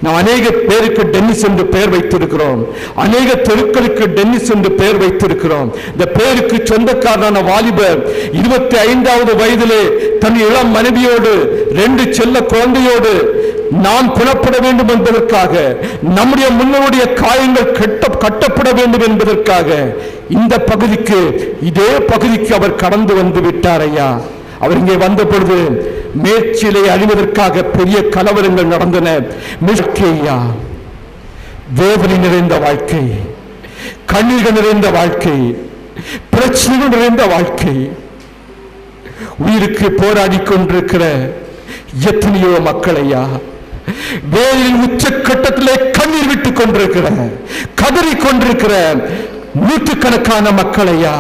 நாம் அநேக பேருக்கு டென்னிஸ் என்று பெயர் வைத்திருக்கிறோம், அநேக தெருக்களுக்கு டென்னிஸ் என்று பெயர் வைத்திருக்கிறோம். இந்த பெயருக்கு சொந்தக்காரனான வாலிபர் 25வது வயதிலே தன் இளம் மனைவியோடு 2 செல்ல குழந்தையோடு நாம் குணப்பட வேண்டும் என்பதற்காக, நம்முடைய முன்னோருடைய காயங்கள் கட்டப்பட வேண்டும் என்பதற்காக இந்த பகுதிக்கு, இதே பகுதிக்கு அவர் கடந்து வந்து விட்டார் ஐயா. அவர் இங்கே வந்த பொழுது மேற்சிலை அழிவதற்காக பெரிய கலவரங்கள் நடந்தன. ஐயா, வேதனை நிறைந்த வாழ்க்கை, கண்ணீர்கள் நிறைந்த வாழ்க்கை, பிரச்சனைகள் நிறைந்த வாழ்க்கை, உயிருக்கு போராடி கொண்டிருக்கிற எத்தனையோ மக்கள் ஐயா, வேலின் உச்சக்கட்டத்திலே கண்ணீர் விட்டுக் கொண்டிருக்கிற, கதறிக் கொண்டிருக்கிற நூற்றுக்கணக்கான மக்கள் ஐயா,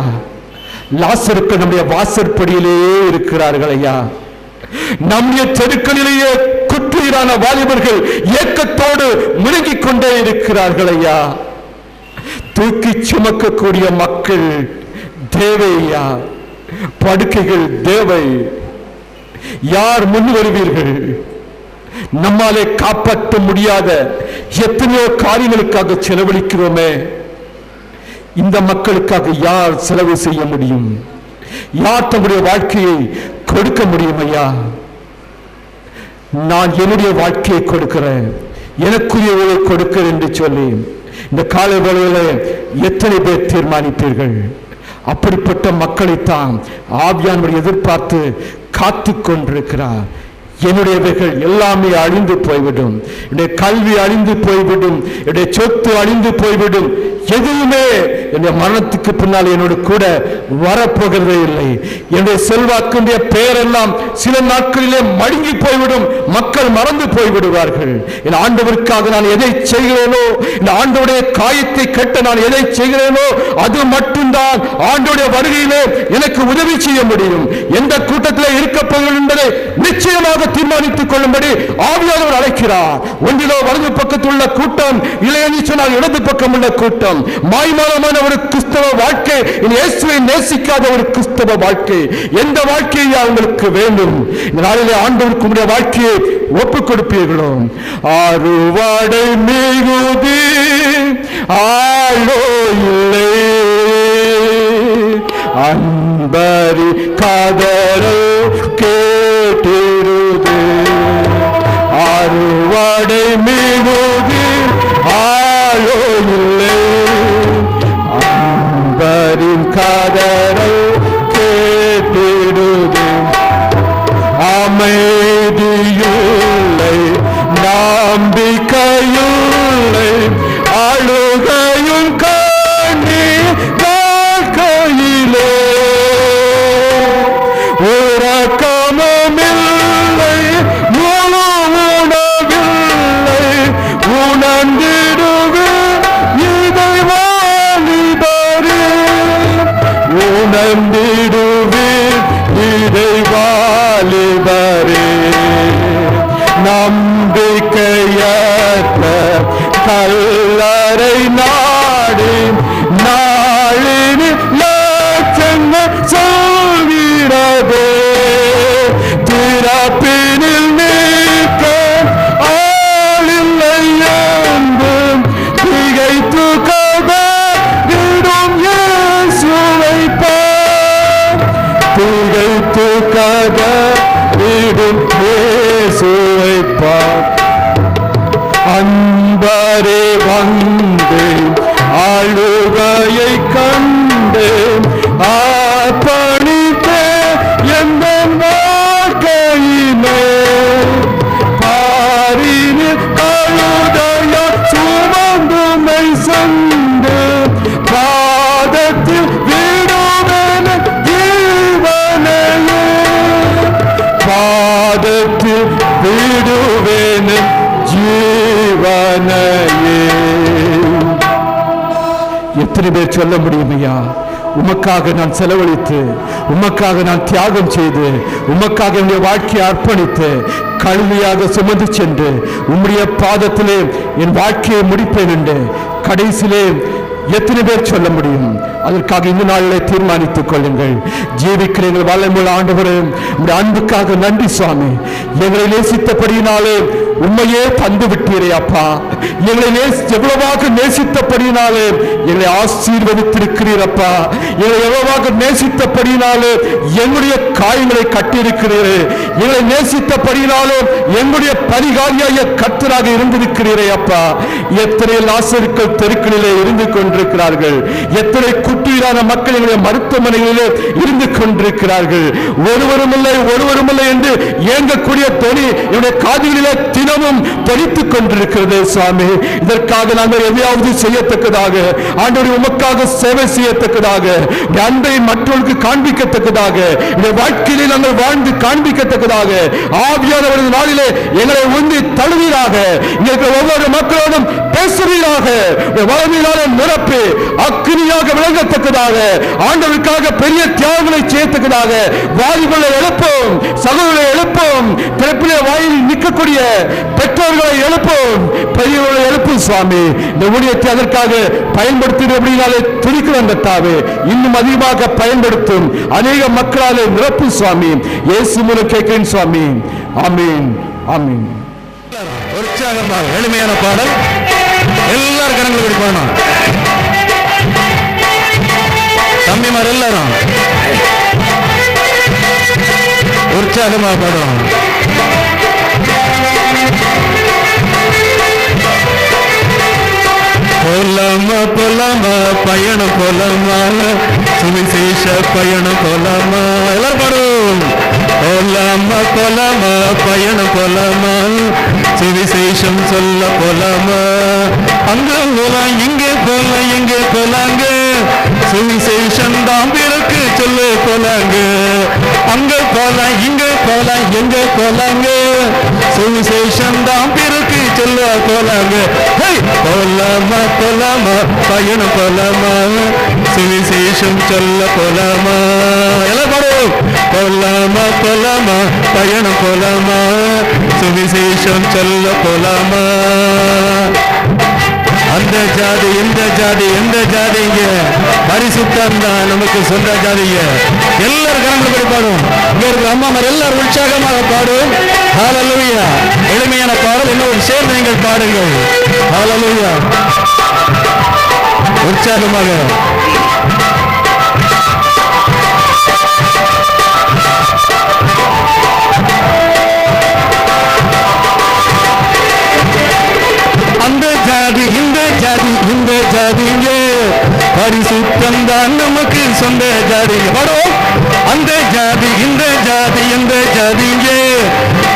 லாசருக்கு நம்முடைய வாசற்படியிலேயே இருக்கிறார்கள் ஐயா. நம்முடைய தெருக்களிலேயே குற்றுயிரான வாலிபர்கள் ஏக்கத்தோடு முழுகிக் கொண்டே இருக்கிறார்கள் ஐயா. தூக்கி சுமக்கக்கூடிய மக்கள் தேவை ஐயா, படுக்கைகள் தேவை. யார் முன் வருவீர்கள்? நம்மாலே காப்பாற்ற முடியாத எத்தனையோ காரியங்களுக்காக செலவழிக்கிறோமே, இந்த மக்களுக்காக யார் செலவு செய்ய முடியும்? யார் தங்களுடைய வாழ்க்கையை கொடுக்க முடியும் ஐயா? நான் என்னுடைய வாழ்க்கையை கொடுக்கிறேன், எனக்குரியவர்களை கொடுக்கிறேன் என்று சொல்லி இந்த காலை வேளையில் எத்தனை பேர் தீர்மானிப்பீர்கள்? அப்படிப்பட்ட மக்களைத்தான் ஆவியானவர் எதிர்பார்த்து காத்து கொண்டிருக்கிறார். என்னுடையவைகள் எல்லாமே அழிந்து போய்விடும், என்னுடைய கல்வி அழிந்து போய்விடும், என்னுடைய சொத்து அழிந்து போய்விடும், எதுவுமே என்னுடைய மரணத்துக்கு பின்னால் என்னோடு கூட வரப்போகிறதே இல்லை. என்னுடைய செல்வாக்குடைய பெயரெல்லாம் சில நாட்களிலே மழுங்கி போய்விடும், மக்கள் மறந்து போய்விடுவார்கள். என் ஆண்டவருக்காக நான் எதை செய்கிறேனோ, இந்த ஆண்டவருடைய காயத்தை கட்ட நான் எதை செய்கிறேனோ அது மட்டும்தான் ஆண்டவருடைய வருகையிலே எனக்கு உதவி செய்ய முடியும். எந்த கூட்டத்தில் இருக்க போகிறேன் என்பதை நிச்சயமாக தீர்மானித்துக் கொள்ளும்படி ஆவியானவர் அழைக்கிறார். ஒன்றிலோ வலது பக்கத்தில் உள்ள கூட்டம், இல்லையென்று சொன்னால் இடது பக்கம் உள்ள கூட்டம். மாய்மாலமான ஒரு கிறிஸ்தவ வாழ்க்கை, இயேசுவை நேசிக்காத ஒரு கிறிஸ்தவ வாழ்க்கை, எந்த வாழ்க்கையை அவங்களுக்கு வேண்டும்? இந்த நாளிலே ஆண்டவருக்கு உடைய வாழ்க்கையை ஒப்புக் கொடுப்பீர்களோ? அறுவடை மிகுதி ஆளோ இல்லை, அன்பரி காதரோ கேட்டிருது. அறுவடை மிகுதி ஆளோ இல்லை, அன்பரின் காதரோ கேட்டிருது. அமைதியுள்ளை, நம்பிக்கையுள்ளை, அழுகையும் கண்ணீர் வாழ்க்கையிலே உறக்கமுமில்லை, முழு உணவில்லை, உணர்ந்திடுவே இதை வாலிபரே, உணர்ந்திடுவே இதை வாலிபரே. நம்பிக்கையற்ற கல்லறை நாடி நாளினி லட்சங்கள் சொல்கிறதே, திறப்பினில் நீக்க ஆளில்லை என்றும் திகைத்து கதறிடும் இயேசுவை பார், திகைத்து கதறிடும் இயேசுவை பார். அன்பரே வந்தேன், அழுகையை கண்டேன், ஆர்ப்பணித்தேன் எந்த வாழ்க்கையிலே. பாரினில் அழுதைய சுமந்துமை சந்தே எத்தனை பேர் சொல்ல முடியும் ஐயா? உமக்காக நான் செலவழித்து, உமக்காக நான் தியாகம் செய்து, உமக்காக என்னுடைய வாழ்க்கையை அர்ப்பணித்து, கழுவியாக சுமந்து சென்று உம்முடைய பாதத்திலே என் வாழ்க்கையை முடிப்பேன் என்று கடைசியிலே எத்தனை பேர் சொல்ல முடியும்? அதற்காக இந்த நாளிலே தீர்மானித்துக் கொள்ளுங்கள். ஜீவிக்கிற எங்கள் வல்லமையுள்ள ஆண்டவரே, உம்முடைய அன்புக்காக நன்றி சுவாமி. எங்களை நேசித்தபடியினாலே உண்மையே தந்து விட்டீரே அப்பா. எங்களை எவ்வளவாக நேசித்தபடியினாலே எங்களை ஆசீர்வதித்திருக்கிறீர் அப்பா. எங்களை எவ்வளவாக நேசித்தபடியினாலே எங்களுடைய காயங்களை கட்டியிருக்கிறீரே. எங்களை நேசித்தபடியினாலே எங்களுடைய பரிகாரியாய கர்த்தராக இருந்திருக்கிறீரே அப்பா. எத்தனை லாசர்கள் தெருக்களிலே இருந்து கொண்டிருக்கிறார்கள். எத்தனை குட்டியிலான மக்கள் எங்களுடைய மருத்துவமனைகளிலே இருந்து கொண்டிருக்கிறார்கள். ஒருவருமில்லை என்று ஏங்கக்கூடிய தொனி என்னுடைய காதுகளிலே தினமும் தொனித்துக் கொண்டிருக்கிறது சுவாமி. இதற்காக நாங்கள் எதையாவது செய்யத்தக்கதாக, ஆண்டவரே உமக்காக சேவை செய்யத்தக்கதாக, அன்பை மற்றவர்களுக்கு காண்பிக்கத்தக்கதாக, இந்த வாழ்க்கையிலே நாங்கள் வாழ்ந்து காண்பிக்கத்தக்கதாக ஆவியானவரது நாளிலே எங்களை உந்தி தழுவீராக. எங்களுக்கு ஒவ்வொரு மக்களோடும் பேசுவீராக. வளமையினாலே நிரப்பி அக்கினியாக விளங்கத்தக்கதாக, ஆண்டவருக்காக பெரிய தியாகங்களை செய்யத்தக்கதாக வாலிபர்களை எழுப்போம், சகோதரர்களை எழுப்போம், பிறப்பிலே வாயில் நிற்கக்கூடிய பெற்றோர்களை எழுப்போம், பெரியவர்களை எழுப்பும் சுவாமி. இந்த ஊழியத்தை அதற்காக பயன்படுத்தினாலே துணிக்கிறோம் கர்த்தாவே. இன்னும் அதிகமாக பயன்படுத்தும், அநேக மக்களாலே நிரப்பும் சுவாமி. இயேசு மூலம் கேட்கிறேன் சுவாமி. ஆமீன், ஆமீன். உற்சாகமாக எளிமையான பாடல். எல்லாரும் கரங்களை பாடணும். தம்பிமார் எல்லாரும் உற்சாகமாக பாடணும். போலாமா போலாமா பயணம் போலாமா, சுவிசேஷ பயணம் போலாமா. எல்லாரும் பாடும். போலாமா போலாமா பயணம் போலாமா, சுவிசேஷம் சொல்ல போலாமா. அங்க போலாம் இங்கே போலாம் எங்கே போலாங்க, சுவிசேஷம் தான் பிறகு சொல்ல போலாங்க. அங்க போலாம் இங்கே போலாம் எங்கே போலாங்க, சுவிசேஷம் தான் பிறகு சொல்ல போலாங்க. போலாமா போலாமா பயணம் போலாமா, சுவிசேஷம் சொல்ல போலாமா. எல்லாம் பாடும். போலாமா போலாமா பயணம் போலாமா, சுவிசேஷம் சொல்ல போலாமா. அந்த ஜாதி இந்த ஜாதி எந்த ஜாதிங்க, பரிசுத்தம் தான் நமக்கு சொந்த ஜாதிங்க. எல்லாரும் கரங்களை பாடும். இங்க இருக்கிற அம்மாமார் எல்லாரும் உற்சாகமாக பாடும். ஹல்லேலூயா. எளிமையான பாடல் இன்னும் சேர்ந்து நீங்கள் பாடுங்கள். ஹல்லேலூயா. உற்சாகமாக அந்த ஜாதி இந்த ஜாதி இந்த ஜாதிங்க, பரிசுத்தம் தான் நமக்கு சொந்த ஜாதிங்க. பாடும். அந்த ஜாதி இந்த ஜாதி எந்த ஜாதிங்க,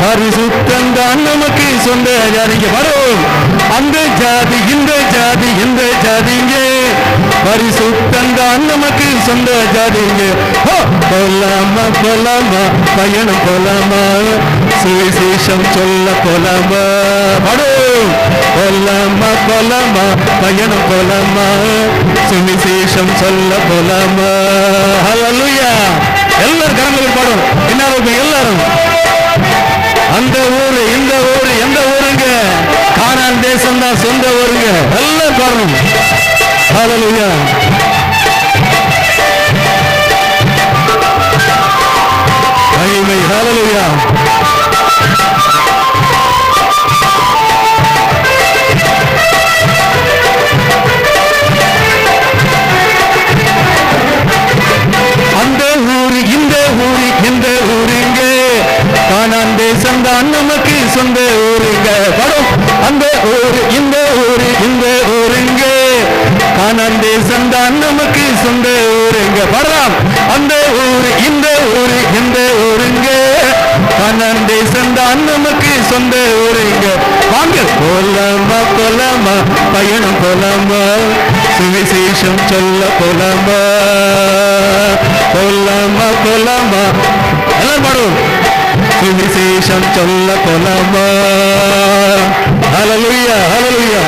பரிசுத்தம் தான் நமக்கு சொந்த ஜாதிங்க. பாடும். அந்த ஜாதி இந்த ஜாதி எந்த ஜாதிங்க, பரிசுத்தம் தான் நமக்கு சொந்த ஜாதிங்க. போலாமா போலாமா பயணம் போலாமா, சுவிசேஷம் சொல்ல போலாமா. பாடும். போலாமா போலாமா பயணம் போலாமா, சுவிசேஷம் சொல்ல போலாமா. ஹல்லேலூயா. எல்லாரும் கரங்களை பாடும். என்ன எல்லாரும் அந்த ஊரு இந்த ஊரு எந்த ஊருங்க, கானான் தேசம் தான் சொந்த ஊருங்க. எல்லாம் பாடணும். ஹல்லேலூயா. மகிமை. ஹல்லேலூயா. அந்த ஊரு இந்த ஊரு எந்த ஊருங்க, கானான் தேசம் தான் நமக்கு சொந்த ஊருங்க. படம். அந்த ஊரு இந்த ஊரு இந்த ஊருங்க, கானான் தேசம் தான் நமக்கு சொந்த ஊருங்க. படம். அந்த ஊரு இந்த ஊரு எந்த ஊருங்க, கானான் தேசம் தான் நமக்கு சொந்த ஊருங்க. வாங்க போலாமா போலாமா பயணம் போலாமா, சுவிசேஷம் சொல்ல போலாமா. போலாமா போலாமா எல்லாரும் பாடும். சுவிசேஷம் சொல்ல போலாமா. ஹல்லேலூயா. ஹல்லேலூயா.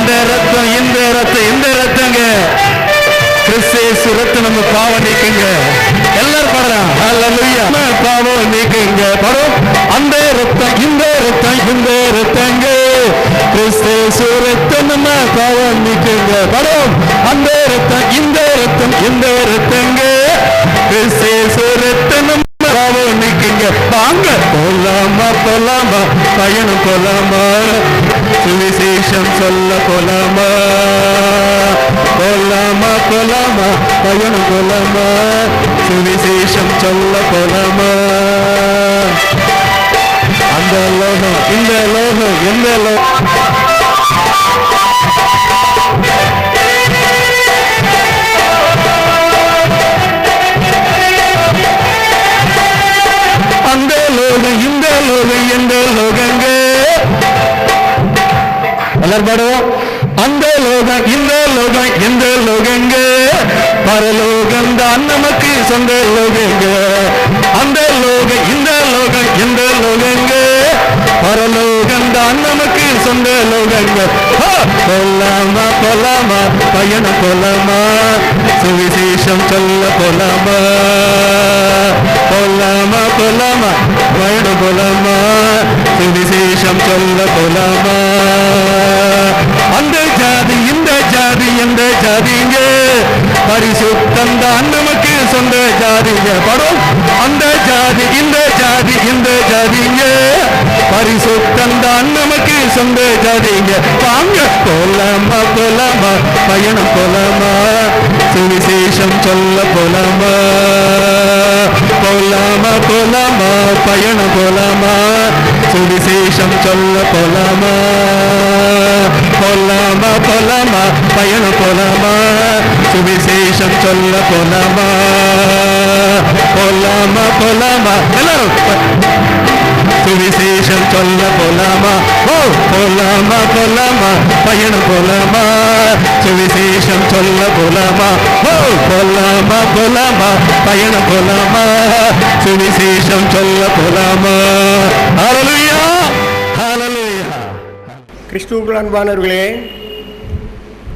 இந்த ரத்தம் இந்த ரத்தம் இந்த ரத்தங்க கிறிஸ்து ரத்தம் நம்ம பாவம் நீக்குங்க. எல்லாரும் பாடலாம் ஹல்லேலூயா. பாவம் நீக்குங்க பாடும். அந்த ரத்தம் இந்த ரத்தம் இந்த ரத்தங்க கிறிஸ்து ரத்தம் நம்ம பாவம் நீக்குங்க பாடும். அந்த ரத்தம் இந்த ரத்தம் இந்த ரத்தங்க கிறிஸ்து ரத்தம் நம்ம பாவம் நீக்குங்க. வாங்க போலாமா போலாமா பயணம் போலாமா சுவிசேஷம் சொல்ல போலாமா போலாமா போலாமா பயணம் போலாமா சுவிசேஷம் சொல்ல போலாமா. அந்த லோகம் இந்த லோகம் எந்த லோகம் அந்த லோகம் இந்த லோகம் எந்த லோகங்க எல்லாரும் பாடுவோம். அந்த லோகம் இந்த லோகம் எந்த லோகங்க பரலோகம் தான் நமக்கு சொந்த லோகங்க. அந்த லோகம் இந்த லோகம் எந்த லோகங்க பரலோகம் தான் நமக்கு சொந்த லோகங்க. போலாமா போலாமா பயணம் போலாமா சுவிசேஷம் சொல்ல போலாமா போலாமா போலாமா பயணம் போலாமா சுவிசேஷம் சொல்ல போலாமா. அந்த ஜாதி இந்த ஜாதி எந்த ஜாதிங்க பரிசுத்தம் தான் நமக்கு சொந்த ஜாதிங்க படம். அந்த ஜாதி இந்த ஜாதி இந்த ஜாதிங்க பரிசுத்தம் தான் நமக்கு சொந்த ஜாதிங்க. வாங்க போலாமா போலாமா பயணம் போலாமா சுவிசேஷம் சொல்ல போலாமா போலாமா போலாமா பயணம் போலாமா சுவிசேஷம் சொல்ல போலாமா போலாமா போலாமா பயணம் போலாமா சுவிசேஷம் சொல்ல போலாமா போலாமா போலாமா எல்லாரும் சுவிசேஷம் சொல்ல போலாமா ஓ போலாமா போலாமா பயணம் போலாமா சுவிசேஷம் சொல்ல போலாமா ஓ போலாமா போலாமா பயணம் போலாமா சுவிசேஷம் சொல்ல போலாமா. ஹல்லேலூயா ஹல்லேலூயா. கிறிஸ்துவுக்குள் அன்பானவர்களே,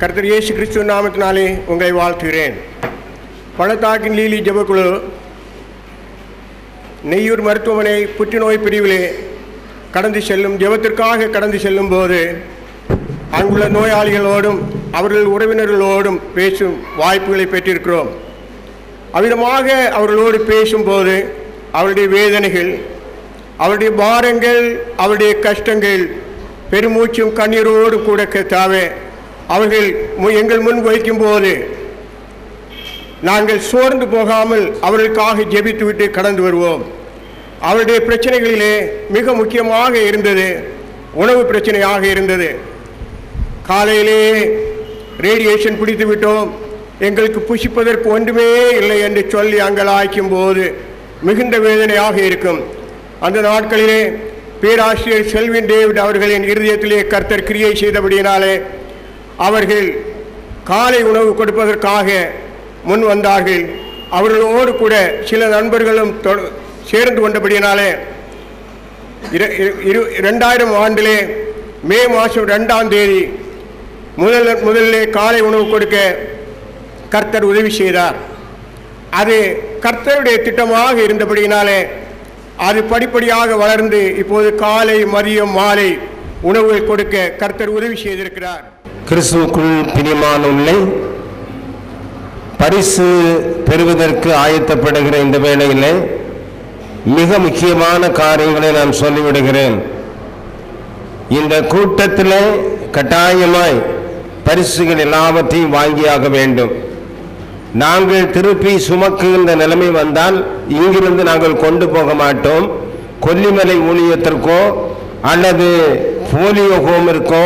கர்த்தர் இயேசு கிறிஸ்துவ நாமத்தினாலே உங்களை வாழ்த்துகிறேன். பள்ளத்தாக்கின் லீலி ஜெபக்குழு நெய்யூர் மருத்துவமனை புற்றுநோய் பிரிவிலே கடந்து செல்லும் ஜெபத்திற்காக கடந்து செல்லும் போது அங்குள்ள நோயாளிகளோடும் அவர்கள் உறவினர்களோடும் பேசும் வாய்ப்புகளை பெற்றிருக்கிறோம். அவ்விதமாக அவர்களோடு பேசும்போது அவருடைய வேதனைகள், அவருடைய பாரங்கள், அவருடைய கஷ்டங்கள் பெருமூச்சும் கண்ணீரோடு கூட கர்த்தாவே அவர்கள் எங்கள் முன் வைக்கும்போது நாங்கள் சோர்ந்து போகாமல் அவர்களுக்காக ஜெபித்துவிட்டு கடந்து வருவோம். அவருடைய பிரச்சனைகளிலே மிக முக்கியமாக இருந்தது உணவு பிரச்சனையாக இருந்தது. காலையிலே ரேடியேஷன் பிடித்து விட்டோம், எங்களுக்கு புசிப்பதற்கு ஒன்றுமே இல்லை என்று சொல்லி அங்கலாய்க்கும் போது மிகுந்த வேதனையாக இருக்கும். அந்த நாட்களிலே பேராசிரியர் செல்வின் டேவிட் அவர்களின் இருதயத்திலே கர்த்தர் கிரியை செய்தபடியினாலே அவர்கள் காலை உணவு கொடுப்பதற்காக முன் வந்தார்கள். அவர்களோடு கூட சில நண்பர்களும் சேர்ந்து கொண்டபடியினாலே 2000 ஆண்டிலே மே மாதம் 2ஆம் தேதி முதலிலே காலை உணவு கொடுக்க கர்த்தர் உதவி செய்தார். அது கர்த்தருடைய திட்டமாக இருந்தபடியினாலே அது படிப்படியாக வளர்ந்து இப்போது காலை மதியம் மாலை உணவுகள் கொடுக்க கர்த்தர் உதவி செய்திருக்கிறார். கிறிஸ்துவுக்குள் பிரியமானவர்களே, பரிசு பெறுவதற்கு ஆயத்தப்படுகிற இந்த வேளையிலே மிக முக்கியமான காரியங்களை நான் சொல்லிவிடுகிறேன். இந்த கூட்டத்தில் கட்டாயமாய் பரிசுகள் எல்லாவற்றையும் வாங்கியாக வேண்டும். நாங்கள் திருப்பி சுமக்குகின்ற நிலைமை வந்தால் இங்கிருந்து நாங்கள் கொண்டு போக மாட்டோம். கொல்லிமலை ஊழியத்திற்கோ அல்லது போலியோ ஹோமிற்கோ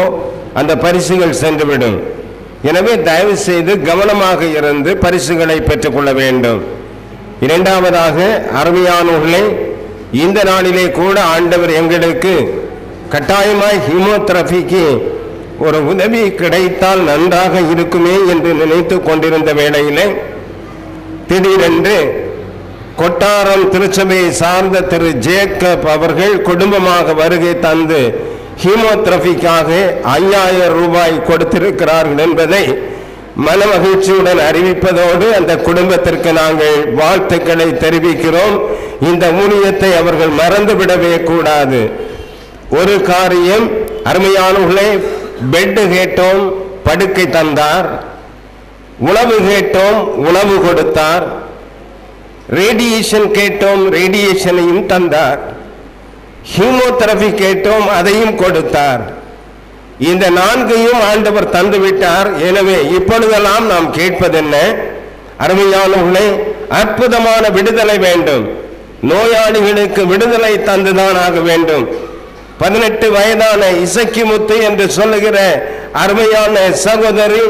அந்த பரிசுகள் சென்றுவிடும். எனவே தயவு செய்து கவனமாக இருந்து பரிசுகளை பெற்றுக்கொள்ள வேண்டும். இரண்டாவதாக, அருமையானவர்களே, இந்த நாளிலே கூட ஆண்டவர் எங்களுக்கு கட்டாயமாய் ஹீமோதெரபிக்கு ஒரு உதவி கிடைத்தால் நன்றாக இருக்குமே என்று நினைத்து கொண்டிருந்த வேளையிலே திடீரென்று கொட்டாரம் திருச்சபையை சார்ந்த திரு ஜேக்கப் அவர்கள் குடும்பமாக வருகை தந்து ஹீமோதெரபிக்காக 5000 ரூபாய் கொடுத்திருக்கிறார்கள் என்பதை மனமகிழ்ச்சியுடன் அறிவிப்பதோடு அந்த குடும்பத்திற்கு நாங்கள் வாழ்த்துக்களை தெரிவிக்கிறோம். இந்த ஊழியத்தை அவர்கள் மறந்துவிடவே கூடாது. ஒரு காரியம் அருமையானவர்களே, பெட் கேட்டோம், படுக்கை தந்தார். உணவு கேட்டோம், உணவு கொடுத்தார். ரேடியேஷன் கேட்டோம், ரேடியேஷனையும் தந்தார். ஹீமோதெரபி கேட்டோம், அதையும் கொடுத்தார். இந்த 4ஐயும் ஆண்டவர் தந்துவிட்டார். எனவே இப்பொழுதெல்லாம் நாம் கேட்பதென்ன? அருமையானவர்களே, அற்புதமான விடுதலை வேண்டும். நோயாளிகளுக்கு விடுதலை தந்துதான் ஆக வேண்டும். 18 வயதான இசக்கிமுத்து என்று சொல்லுகிற அருமையான சகோதரி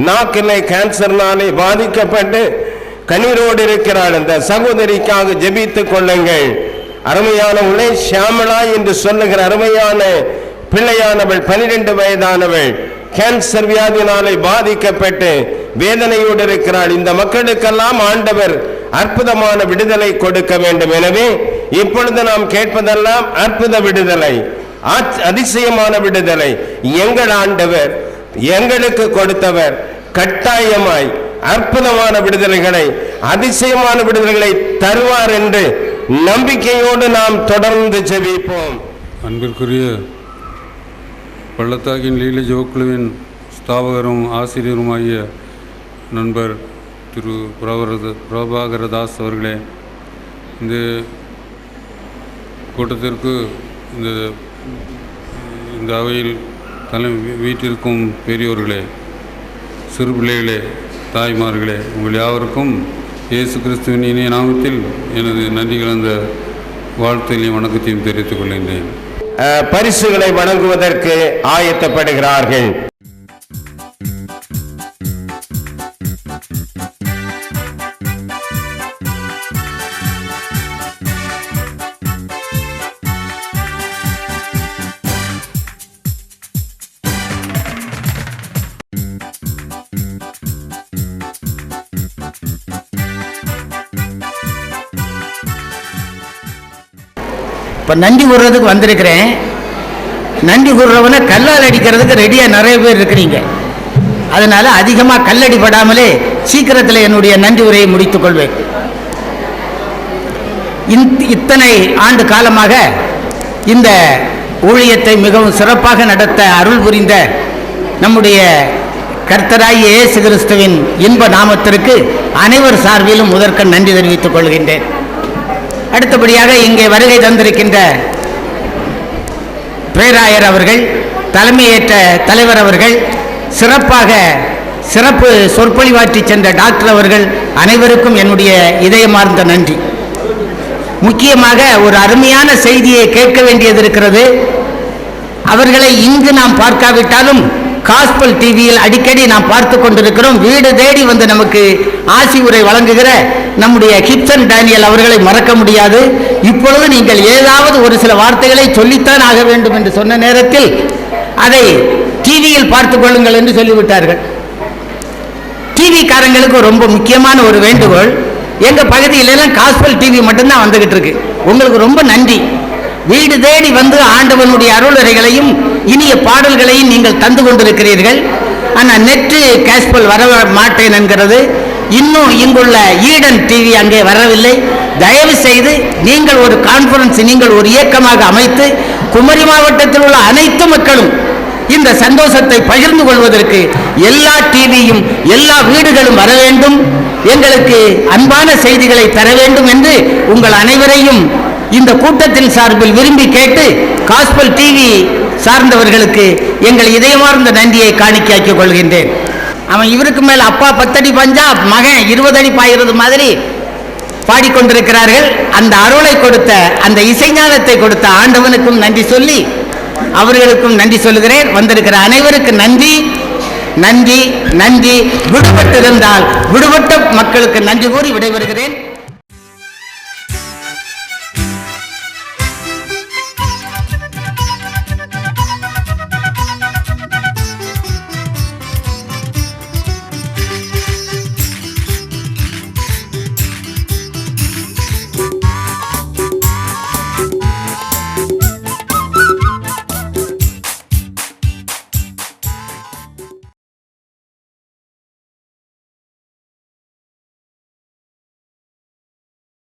நாக்கிலே கேன்சர்னாலே பாதிக்கப்பட்டு கண்ணீரோடு இருக்கிறாள். அந்த சகோதரிக்காக ஜெபித்துக் கொள்ளுங்கள். அருமையானவர்களே, ஷியாமளா என்று சொல்லுகிற அருமையான பிள்ளையானவள் 12 வயதானவள் கேன்சர் வியாதினாலே பாதிக்கப்பட்டு வேதனையோடு இருக்கிறாள். இந்த மக்களுக்கெல்லாம் ஆண்டவர் அற்புதமான விடுதலை கொடுக்க வேண்டும். எனவே இப்பொழுது நாம் கேட்பதெல்லாம் அற்புத விடுதலை, அதிசயமான விடுதலை. எங்கள் ஆண்டவர் எங்களுக்கு கொடுத்தவர் கட்டாயமாய் அற்புதமான விடுதலைகளை, அதிசயமான விடுதலைகளை தருவார் என்று நம்பிக்கையோடு நாம் தொடர்ந்து ஜெபிப்போம். அன்பிற்குரிய பள்ளத்தாக்கின் லீல ஜோக்குழுவின் ஸ்தாபகரும் ஆசிரியருமாகிய நண்பர் திரு பிரபாகரதாஸ் அவர்களே, இந்த கூட்டத்திற்கு இந்த அவையில் வீட்டிற்கும் பெரியோர்களே, சிறு பிள்ளைகளே, தாய்மார்களே, உங்கள் யாவருக்கும் இயேசு கிறிஸ்துவின் இனிய நாமத்தில் எனது நன்றி கலந்த வாழ்த்தையும் வணக்கத்தையும் தெரிவித்துக் கொள்கின்றேன். பரிசுகளை வழங்குவதற்கு ஆயத்தப்படுகிறார்கள். இப்போ நன்றி கூறுறதுக்கு வந்திருக்கிறேன். நன்றி கூறுறவனை கல்லால் அடிக்கிறதுக்கு ரெடியாக நிறைய பேர் இருக்கிறீங்க. அதனால் அதிகமாக கல்லடி படாமலே சீக்கிரத்தில் என்னுடைய நன்றி உரையை முடித்துக் கொள்வேன். இத்தனை ஆண்டு காலமாக இந்த ஊழியத்தை மிகவும் சிறப்பாக நடத்த அருள் புரிந்த நம்முடைய கர்த்தராகிய இயேசு கிறிஸ்துவின் இன்ப நாமத்திற்கு அனைவர் சார்பிலும் முதற்கண் நன்றி தெரிவித்துக் கொள்கின்றேன். அடுத்தபடியாக இங்கே வருகை தந்திருக்கின்ற பேராயர் அவர்கள், தலைமையேற்ற தலைவர் அவர்கள், சிறப்பு சொற்பொழிவாற்றி சென்ற டாக்டர் அவர்கள் அனைவருக்கும் என்னுடைய இதயமார்ந்த நன்றி. முக்கியமாக ஒரு அருமையான செய்தியை கேட்க வேண்டியது இருக்கிறது. அவர்களை இங்கு நாம் பார்க்காவிட்டாலும் காஸ்பல் டிவியில் அடிக்கடி நாம் பார்த்து கொண்டிருக்கிறோம். வீடு தேடி வந்து நமக்கு ஆசி உரை வழங்குகிற நம்முடைய கிப்சன் டேனியல் அவர்களை மறக்க முடியாது. இப்பொழுது நீங்கள் ஏதாவது ஒரு சில வார்த்தைகளை சொல்லித்தான் ஆக வேண்டும் என்று சொன்ன நேரத்தில் அதை டிவியில் பார்த்து கொள்ளுங்கள் என்று சொல்லிவிட்டார்கள். டிவி காரங்களுக்கு ரொம்ப முக்கியமான ஒரு வேண்டுகோள், எங்க பகுதியிலெல்லாம் காஸ்பல் டிவி மட்டும்தான் வந்துகிட்டு இருக்கு. உங்களுக்கு ரொம்ப நன்றி. வீடு தேடி வந்து ஆண்டவனுடைய அருளுரைகளையும் இனிய பாடல்களையும் நீங்கள் தந்து கொண்டிருக்கிறீர்கள். ஆனால் நெட்டு காஸ்பல் வர மாட்டேன் என்கிறது. இன்னும் இங்குள்ள ஈடன் டிவி அங்கே வரவில்லை. தயவு செய்து நீங்கள் ஒரு கான்ஃபரன்ஸ், நீங்கள் ஒரு இயக்கமாக அமைத்து குமரி மாவட்டத்தில் உள்ள அனைத்து மக்களும் இந்த சந்தோஷத்தை பகிர்ந்து கொள்வதற்கு எல்லா டிவியும் எல்லா வீடுகளும் வர வேண்டும், எங்களுக்கு அன்பான செய்திகளை தர வேண்டும் என்று உங்கள் அனைவரையும் இந்த கூட்டத்தின் சார்பில் விரும்பி கேட்டு காஸ்பல் டிவி சார்ந்தவர்களுக்கு எங்கள் இதயமார்ந்த நன்றியை காணிக்கையாக்கிக் கொள்கின்றேன். அவன் இவருக்கு மேல் அப்பா 10 அடி பாஞ்சா மகன் 20 அடி பாய்கிறது மாதிரி பாடிக்கொண்டிருக்கிறார்கள். அந்த அருளை கொடுத்த, அந்த இசைஞானத்தை கொடுத்த ஆண்டவனுக்கும் நன்றி சொல்லி அவர்களுக்கும் நன்றி சொல்லுகிறேன். வந்திருக்கிற அனைவருக்கு நன்றி நன்றி நன்றி. விடுபட்டிருந்தால் விடுபட்ட மக்களுக்கு நன்றி கூறி விடைபெறுகிறேன்.